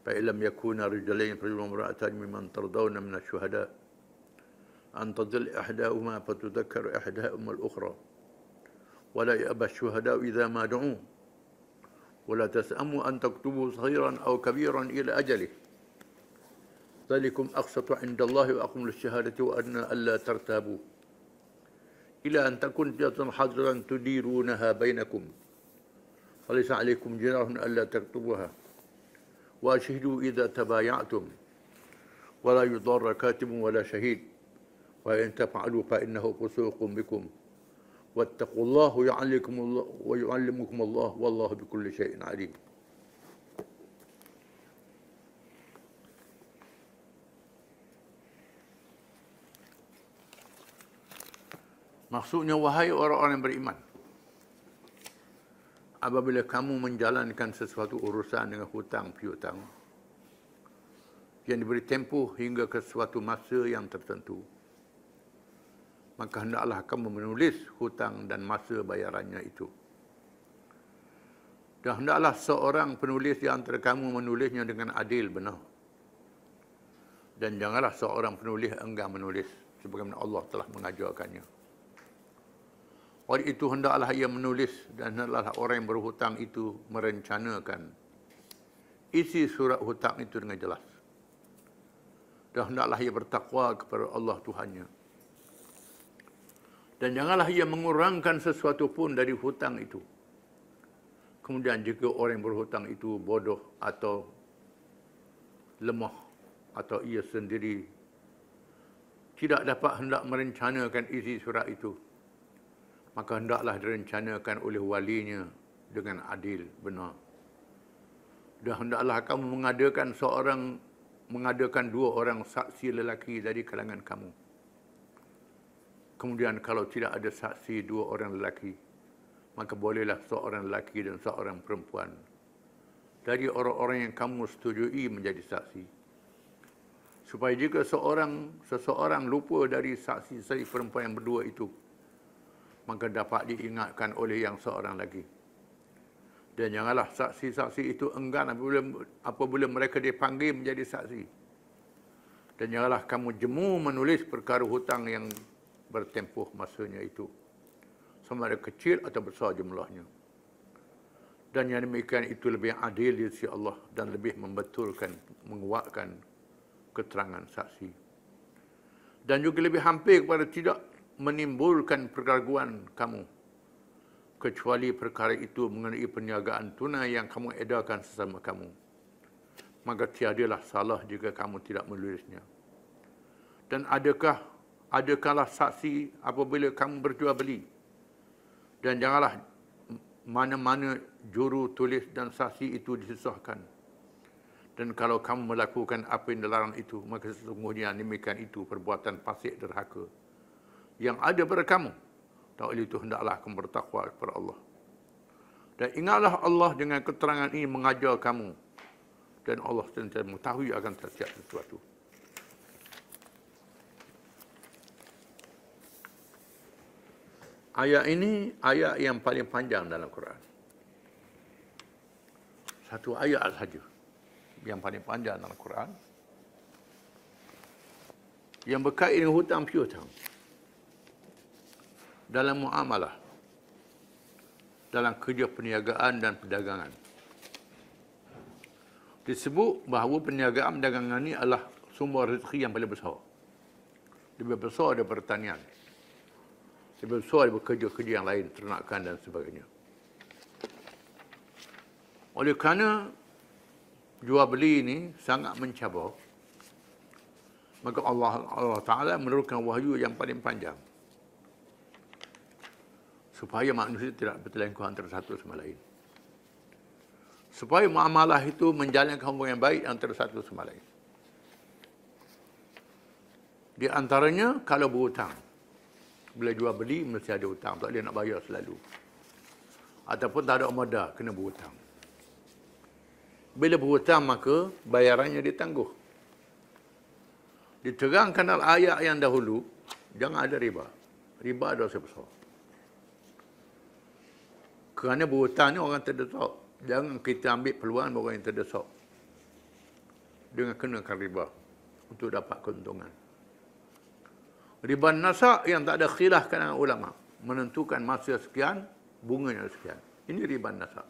فإن لم يكونا رجلين فرجل وامرأتان ممن ترضون من الشهداء أن تضل إحداهما فتذكر إحداهما الأخرى ولا يأبى الشهداء إذا ما دعوا ولا تسأموا أن تكتبوا صغيرا أو كبيرا إلى أجله ذلكم أقسط عند الله وأقم للشهادة وأدنى ألا ترتابوا إلى أن تكون تجارة حاضرا تديرونها بينكم فليس عليكم جناح ألا تكتبوها وأشهدوا إذا تبايعتم ولا يضار كاتب ولا شهيد وإن تفعلوا فإنه فسوق بكم واتقوا الله ويعلمكم الله والله بكل شيء عليم. Maksudnya, wahai orang-orang yang beriman, apabila kamu menjalankan sesuatu urusan dengan hutang piutang yang diberi tempoh hingga ke suatu masa yang tertentu, maka hendaklah kamu menulis hutang dan masa bayarannya itu. Dan hendaklah seorang penulis di antara kamu menulisnya dengan adil benar. Dan janganlah seorang penulis enggan menulis sebagaimana Allah telah mengajarkannya. Oleh itu hendaklah ia menulis dan hendaklah orang yang berhutang itu merencanakan isi surat hutang itu dengan jelas. Dan hendaklah ia bertakwa kepada Allah Tuhannya. Dan janganlah ia mengurangkan sesuatu pun dari hutang itu. Kemudian jika orang yang berhutang itu bodoh atau lemah atau ia sendiri tidak dapat hendak merencanakan isi surat itu, maka hendaklah direncanakan oleh walinya dengan adil, benar. Dan hendaklah kamu mengadakan dua orang saksi lelaki dari kalangan kamu. Kemudian kalau tidak ada saksi dua orang lelaki, maka bolehlah seorang lelaki dan seorang perempuan dari orang-orang yang kamu setujui menjadi saksi. Supaya jika seseorang lupa dari saksi perempuan yang berdua itu, maka dapat diingatkan oleh yang seorang lagi. Dan janganlah saksi-saksi itu enggan apabila mereka dipanggil menjadi saksi. Dan janganlah kamu jemu menulis perkara hutang yang bertempuh masanya itu, sama ada kecil atau besar jumlahnya. Dan yang demikian itu lebih adil di sisi Allah dan lebih membetulkan, menguatkan keterangan saksi. Dan juga lebih hampir kepada tidak menimbulkan keraguan kamu, kecuali perkara itu mengenai perniagaan tunai yang kamu edarkan sesama kamu. Maka tiadalah salah jika kamu tidak menulisnya. Dan adakahlah saksi apabila kamu berjual beli. Dan janganlah mana-mana juru tulis dan saksi itu disusahkan. Dan kalau kamu melakukan apa yang dilarang itu, maka sesungguhnya demikian itu perbuatan fasik derhaka yang ada pada kamu. Tak oleh itu hendaklah kamu bertakwa kepada Allah. Dan ingatlah Allah dengan keterangan ini mengajar kamu. Dan Allah sentiasa mengetahui akan setiap sesuatu. Ayat ini ayat yang paling panjang dalam Quran. Satu ayat saja yang paling panjang dalam Quran, yang berkait dengan hutang piutang dalam muamalah, dalam kerja perniagaan dan perdagangan. Disebut bahawa perniagaan perdagangan ini adalah sumber rezeki yang paling besar. Lebih besar daripada pertanian. Lebih besar daripada kerja-kerja yang lain, ternakan dan sebagainya. Oleh kerana jual beli ini sangat mencabar, maka Allah Ta'ala menurunkan wahyu yang paling panjang supaya manusia tidak bertelingkuh antara satu sama lain. Supaya muamalah itu menjalankan hubungan yang baik antara satu sama lain. Di antaranya, kalau berhutang. Bila jual beli, mesti ada hutang. Tak boleh nak bayar selalu. Ataupun tak ada modal, kena berhutang. Bila berhutang, maka bayarannya ditangguh. Diterangkan dalam ayat yang dahulu, jangan ada riba. Riba dosa besar. Kerana berhutang ni orang terdesak. Jangan kita ambil peluang orang yang terdesak dengan kenakan riba untuk dapat keuntungan. Riba nasak yang tak ada khilaf kalangan ulama, menentukan masa sekian, bunganya sekian. Ini riba nasak.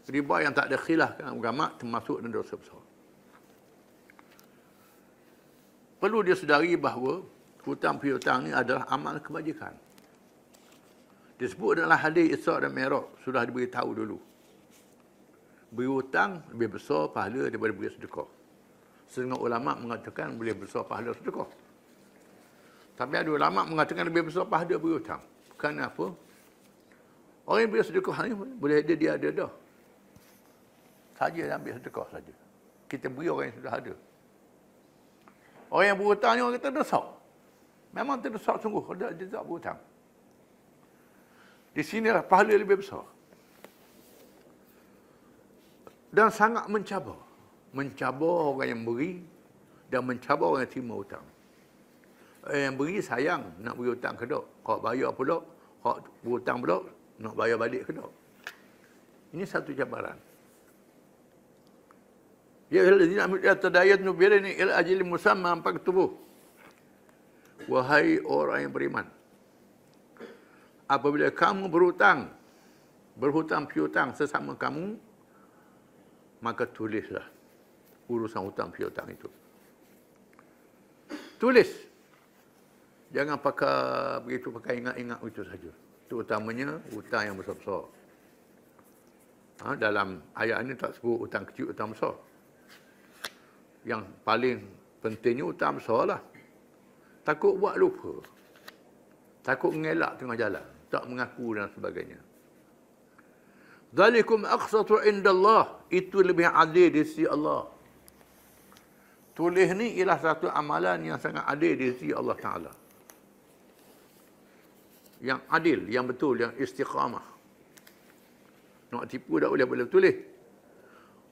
Riba yang tak ada khilaf kalangan ulama termasuk dalam dosa besar. Perlu disedari bahawa hutang piutang ini adalah amal kebajikan. Disebut dalam hadis Isra' dan Mi'raj, sudah diberitahu dulu. Beri hutang lebih besar pahala daripada beri sedekah. Setengah ulama mengatakan boleh besar pahala sedekah. Tapi ada ulama mengatakan lebih besar pahala beri hutang. Kenapa? Orang yang beri sedekah ni boleh dia ada dah. Saja yang ambil sedekah saja. Kita beri orang yang sudah ada. Orang yang berhutang ni orang kata terdesak. Memang terdesak sungguh kalau dia tak berhutang. Di sinilah pahala lebih besar. Dan sangat mencabar. Mencabar orang yang beri dan mencabar orang yang terima hutang. Yang beri sayang nak beri hutang ke tak. Kalau bayar pula, kalau berhutang pula, nak bayar balik ke tak. Ini satu cabaran. Ya allazina amanu tadayanu birani ila ajalin musamma faktubuh. Wahai orang yang beriman, apabila kamu berhutang piutang sesama kamu, maka tulislah urusan hutang piutang itu. Tulis. Jangan pakai ingat-ingat itu saja. Terutamanya hutang yang besar-besar. Dalam ayat ini tak sebut hutang kecil, hutang besar. Yang paling pentingnya hutang besar lah. Takut buat lupa. Takut mengelak tengah jalan. Tak mengaku dan sebagainya. Zalikum aqsatu indallah. Itu lebih adil di sisi Allah. Tulis ni ialah satu amalan yang sangat adil di sisi Allah Ta'ala. Yang adil, yang betul, yang istiqamah. Nak tipu tak boleh tulis.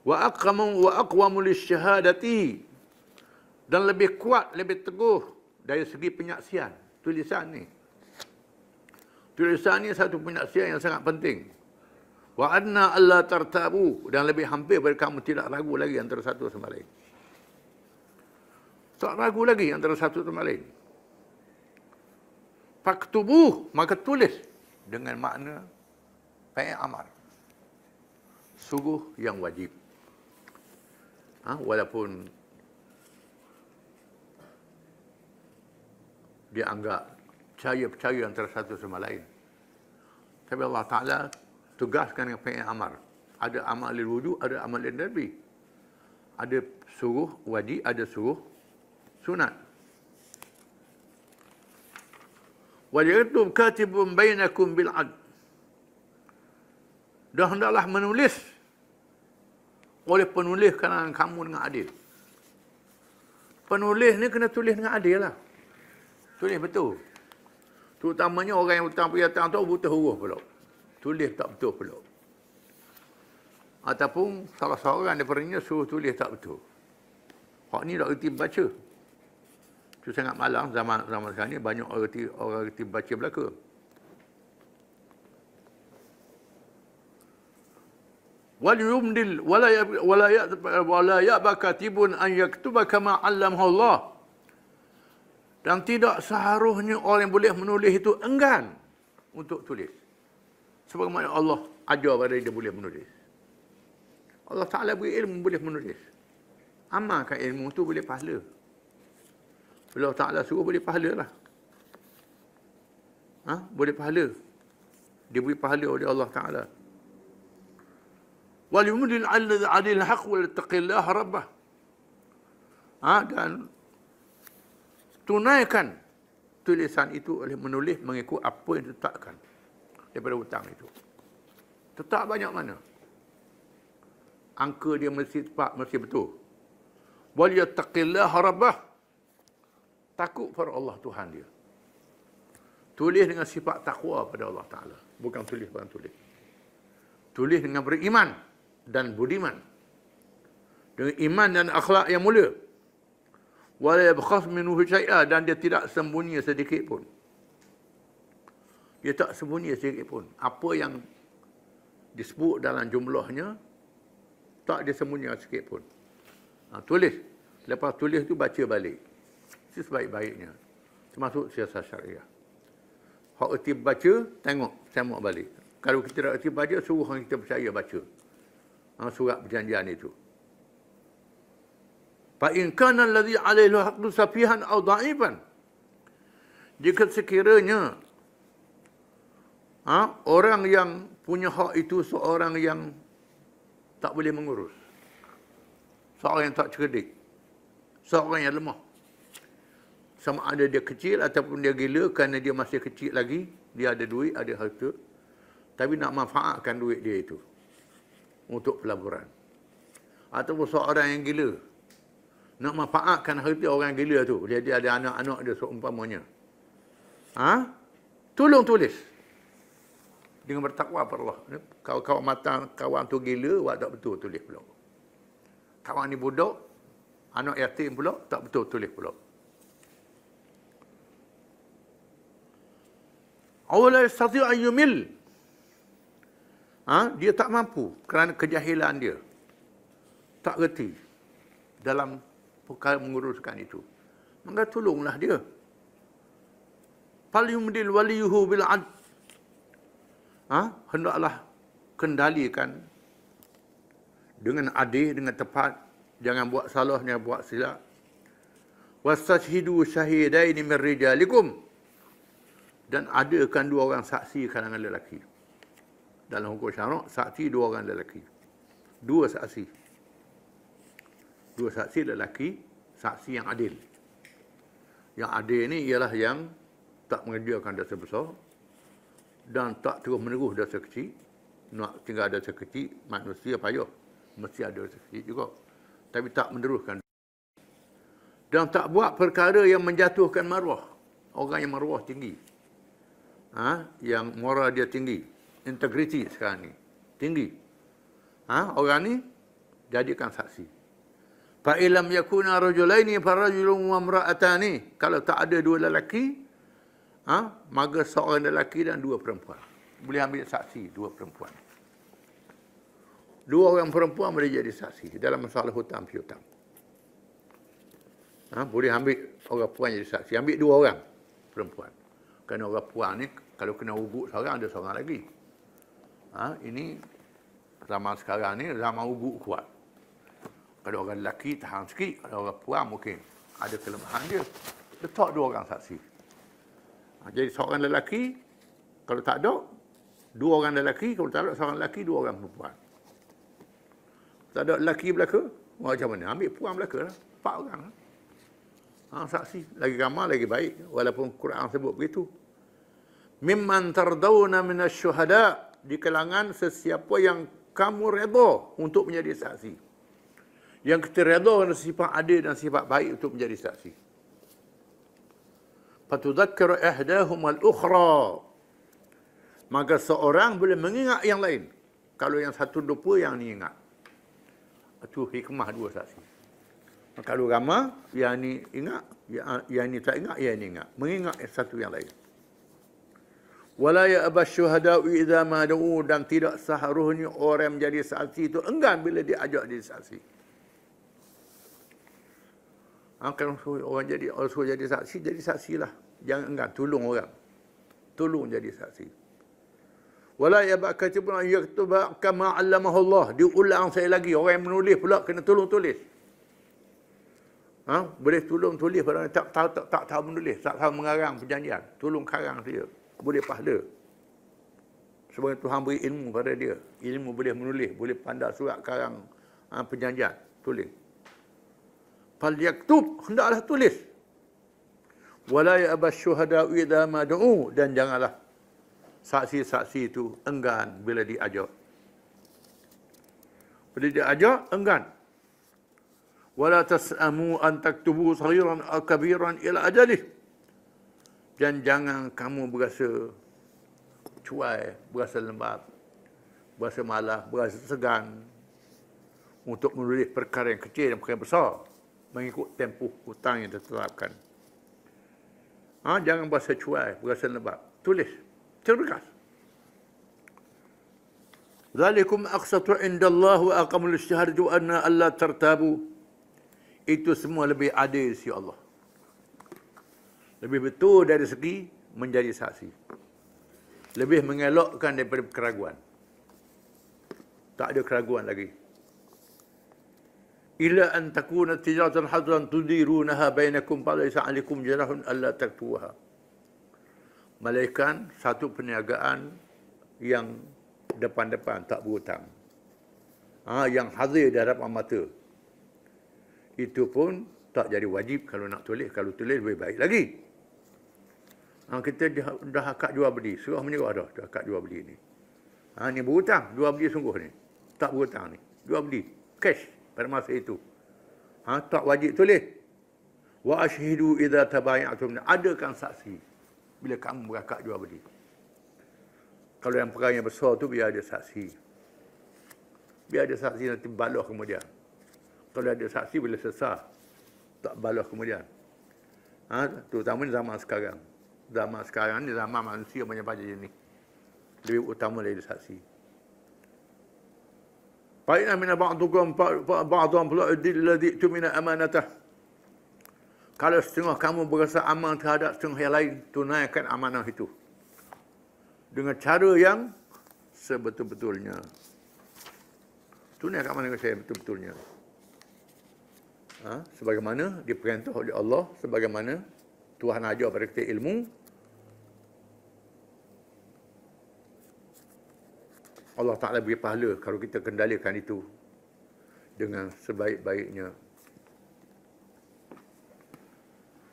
Wa aqwamu lisyahadati. Dan lebih kuat, lebih teguh dari segi penyaksian. Tulisan ni. Tulisan ni satu penyaksian yang sangat penting. Wa anna alla tartabu, dan lebih hampir pada kamu tidak ragu lagi antara satu sama lain. Tak ragu lagi antara satu sama lain. Faktubuh, maka tulis dengan makna fi'il amar. Sungguh yang wajib. Walaupun dia anggap percaya antara satu sama lain. Tapi Allah Ta'ala tugaskan dengan fi'il amar. Ada amal lil wudu, ada amal lil nabi. Ada suruh wajib, ada suruh sunat. Wa yaktub katibun bainakum bil adl. Dan hendaklah menulis oleh penulis kalangan kamu dengan adil. Penulis ni kena tulis dengan adil lah. Tulis betul. Terutamanya orang yang hutang piutang tu butuh huruf pula. Tulis tak betul pula. Ataupun salah seorang daripadanya suruh tulis tak betul. Hak ni tak reti baca. Itu sangat malang zaman sekarang ni, banyak orang reti baca belaka. Walyumdil wala ya'ba katibun an yaktuba kama 'allamahu Allah. Dan tidak seharusnya orang yang boleh menulis itu enggan untuk tulis. Sebagaimana Allah ajar pada dia boleh menulis. Allah Ta'ala beri ilmu boleh menulis. Amalkan ilmu itu boleh pahala. Bila Allah Ta'ala suruh boleh pahala lah. Boleh pahala. Dia beri pahala oleh Allah Ta'ala. Walyumdil 'alal haqq wa yattaqillah rabbah. Dan tunaikan tulisan itu oleh menulis mengikut apa yang ditetapkan daripada hutang itu. Tetap banyak mana? Angka dia mesti tepat, mesti betul. Wal yattaqillah rabbah. Takut pada Allah Tuhan dia. Tulis dengan sifat takwa pada Allah Ta'ala. Bukan tulis barang tulis. Tulis dengan beriman dan budiman. Dengan iman dan akhlak yang mulia. Wala yabkhas minhu syai'a, dan dia tidak sembunyi sedikit pun. Dia tak sembunyi sedikit pun. Apa yang disebut dalam jumlahnya tak disembunyi sedikit pun. Tulis. Lepas tulis tu baca balik. Itu sebaik-baiknya. Termasuk siasat syariah. Hak erti baca, tengok balik. Kalau kita tak erti baca, suruh orang kita percaya baca. Surat perjanjian itu. Fa in kana alladhi 'alayhi haqqu safihan aw dha'ifan. Jika sekiranya orang yang punya hak itu seorang yang tak boleh mengurus. Seorang yang tak cerdik. Seorang yang lemah. Sama ada dia kecil ataupun dia gila kerana dia masih kecil lagi, dia ada duit, ada harta, tapi nak manfaatkan duit dia itu untuk pelaburan. Ataupun seorang yang gila, nak manfaatkan harta orang gila tu, dia ada anak-anak dia seumpamanya. Tolong tulis dengan bertakwa pada Allah. Kawan matang kawan tu gila, awak tak betul tulis pula. Kawan ni budak, anak yatim pula, tak betul tulis pula. Awala yastati' an yumil. Dia tak mampu kerana kejahilan dia. Tak reti dalam perkara menguruskan itu. Maka tolonglah dia. Falyumdil waliyuhu bil 'adl. Hendaklah kendalikan dengan adil, dengan tepat. Jangan buat salah, jangan buat silap. Wastashhidu syahidaini min rijalikum. Dan adakan dua orang saksi kalangan lelaki. Dalam hukum syarak, saksi dua orang lelaki. Dua saksi. Dua saksi lelaki, saksi yang adil. Yang adil ni ialah yang tak mengerjakan dosa besar dan tak terus menerus dosa kecil. Nak tinggal dosa kecil, manusia payah. Mesti ada dosa kecil juga. Tapi tak meneruskan. Dan tak buat perkara yang menjatuhkan maruah. Orang yang maruah tinggi. Yang moral dia tinggi. Integriti sekarang ni. Tinggi. Orang ni jadikan saksi. Fa illam yakuna rajulaini farajulun wa imra'atani. Kalau tak ada dua lelaki, maka seorang lelaki dan dua perempuan. Boleh ambil saksi dua perempuan. Dua orang perempuan boleh jadi saksi dalam masalah hutang piutang. Boleh ambil orang perempuan jadi saksi. Ambil dua orang perempuan. Kerana orang perempuan ni kalau kena ugut seorang, ada seorang lagi. Ini zaman sekarang ni zaman ugut kuat. Kalau orang lelaki tahan sikit, kalau orang perempuan mungkin ada kelemahan dia. Letak dua orang saksi. Jadi seorang lelaki, kalau tak ada, dua orang lelaki, kalau tak ada seorang lelaki, dua orang perempuan. Tak ada lelaki belaka, macam mana? Ambil perempuan belaka lah. 4 orang lah. Saksi. Lagi ramai, lagi baik. Walaupun Quran sebut begitu. Mimman tardawna minasyuhada. Di kalangan sesiapa yang kamu redha untuk menjadi saksi. Yang kita redha kerana sifat adil dan sifat baik untuk menjadi saksi. Fatudzakkira ihdahum al-ukhra. Maka seorang boleh mengingat yang lain. Kalau yang satu lupa, yang ni ingat. Itu hikmah dua saksi. Kalau ramai, yang ni ingat, yang ni tak ingat, yang ni ingat. Mengingat satu yang lain. Wala ya'ba syuhada'u idza ma da'u, dan tidak seharusnya orang menjadi saksi itu enggan bila diajak jadi saksi. Kalau orang suruh jadi saksilah. Jangan enggan, tolong orang. Tolong jadi saksi. Wala ya'ba katibun an yaktuba kama 'allamahu Allah. Diulang saya lagi, orang yang menulis pula kena tolong tulis. Boleh tolong tulis pada orang tak tahu menulis, tak tahu mengarang perjanjian. Tolong karang dia. Boleh pahala. Sebab Tuhan beri ilmu pada dia. Ilmu boleh menulis, boleh pandai surat karang perjanjian. Tulis. Fal yaktub, hendaklah tulis. Wala ya'ba syuhada'u idza ma du'u, dan janganlah saksi-saksi itu enggan bila diajak. Bila diajak, enggan. Wala tas'amu an taktubu saghiran aw kabiran ila ajalih. Dan jangan kamu berasa cuai, berasa lembab, berasa malas, berasa segan untuk menulis perkara yang kecil dan perkara yang besar mengikut tempoh hutang yang ditetapkan. Jangan berasa cuai, berasa lembab. Tulis, cergas. Zalikum aqsatu indallah wa aqamul syahadatu anna alla tartabu. Itu semua lebih adil si Allah. Lebih betul dari segi menjadi saksi. Lebih mengelakkan daripada keraguan. Tak ada keraguan lagi. Ila an takuna tijaratan hadran tudirunaha bainakum falaysa 'alaykum junahun alla taktuha. Malaikat satu perniagaan yang depan-depan tak berhutang. Yang hadir di hadapan mata. Itu pun tak jadi wajib kalau nak tulis. Kalau tulis lebih baik lagi. Kita dah akad jual beli. Surah menyerah dah akad jual beli ni. Ni berhutang. Jual beli sungguh ni. Tak berhutang ni. Jual beli. Cash pada masa itu. Tak wajib tulis. Wa ashhidu idza tabaya'tum. Adakan saksi bila kamu berakad jual beli. Kalau yang perkara yang besar tu biar ada saksi. Biar ada saksi nanti balas kemudian. Kalau ada saksi bila sesat, tak balas kemudian. Terutama zaman sekarang. Zaman sekarang ni zaman manusia banyak jenis. Lebih utama dari saksi. Fa'inna min ba'dukum ba'dhan pula alladhi tumina amanatah. Kalau setengah kamu berasa aman terhadap setengah yang lain, tunaikan amanah itu. Dengan cara yang sebetul-betulnya. Tunaikan amanah dengan saya betul-betulnya. Sebagaimana diperintah oleh Allah, sebagaimana Tuhan ajar pada kita ilmu, Allah Ta'ala beri pahala kalau kita kendalikan itu dengan sebaik-baiknya.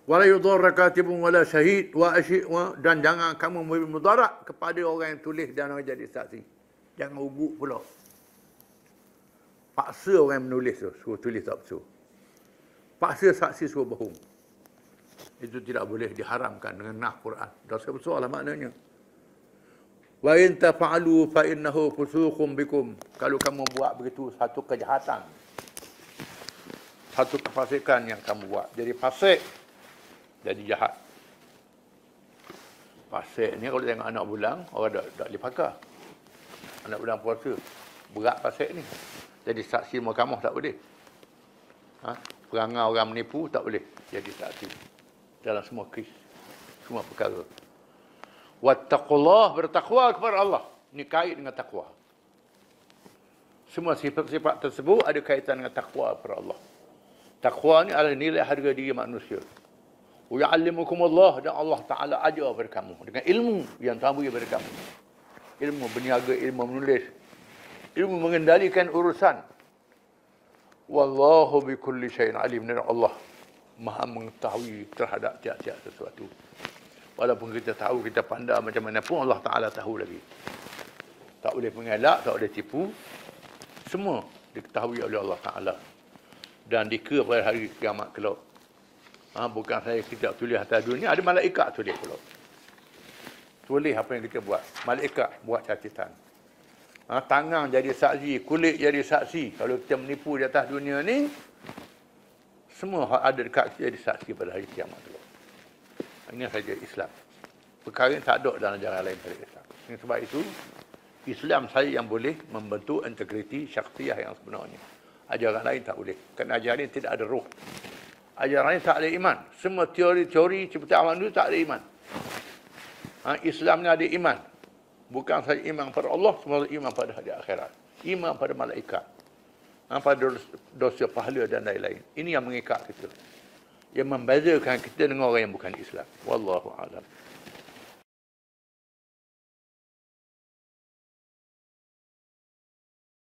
Wala yudarra katibun wala syahid dan jangan kamu memberi mudarat kepada orang yang tulis dan orang jadi saksi. Jangan ubuk pula. Paksa orang yang menulis tu, suruh tulis tak betul. Paksa saksi suruh bohong. Itu tidak boleh, diharamkan dengan nas Quran. Dosa besar lah maknanya. Wa in tafa'alu fa innahu fusuqum bikum. Kalau kamu buat begitu satu kejahatan. satu kefasikan yang kamu buat. Jadi fasik, jadi jahat. Fasik ni kalau tengok anak bulang, orang tak boleh pakar. Anak bulang puasa, berat fasik ni. Jadi saksi mahkamah tak boleh. Perangai orang menipu tak boleh jadi saksi. Dalam semua kes, semua perkara. Wattaqullah, bertakwa kepada Allah. Ini kait dengan takwa. Semua sifat-sifat tersebut ada kaitan dengan takwa kepada Allah. Takwa ni adalah nilai harga diri manusia. Wa ya'allimukumullah, dan Allah Ta'ala ajar kepada kamu dengan ilmu yang tahu kepada kamu. Ilmu berniaga, ilmu menulis, ilmu mengendalikan urusan. Wallahu bikulli syai'in alim, dan Allah Maha mengetahui terhadap tiap-tiap sesuatu. Walaupun kita tahu, kita pandai macam mana pun, Allah Ta'ala tahu lagi. Tak boleh mengelak, tak boleh tipu. Semua diketahui oleh Allah Ta'ala. Dan dikira pada hari kiamat kelak. Bukan saya kita tulis atas dunia, ada malaikat tulis kelak. Tulis apa yang kita buat. Malaikat buat catatan. Tangan jadi saksi, kulit jadi saksi. Kalau kita menipu di atas dunia ni, semua ada dekat kita jadi saksi pada hari kiamat kelak. Ini saja Islam. Perkara yang tak ada dalam ajaran lain pada Islam. Sebab itu, Islam saja yang boleh membentuk integriti syakhsiyah yang sebenarnya. Ajaran lain tak boleh. Kerana ajaran lain tidak ada roh. Ajaran lain tak ada iman. Semua teori-teori seperti awal dulu tak ada iman. Islam ni ada iman. Bukan saja iman pada Allah, semua iman pada hari akhirat. Iman pada malaikat. Pada dosa pahala dan lain-lain. Ini yang mengikat kita. Yang membezakan kita dengan orang yang bukan Islam. Wallahu a'lam.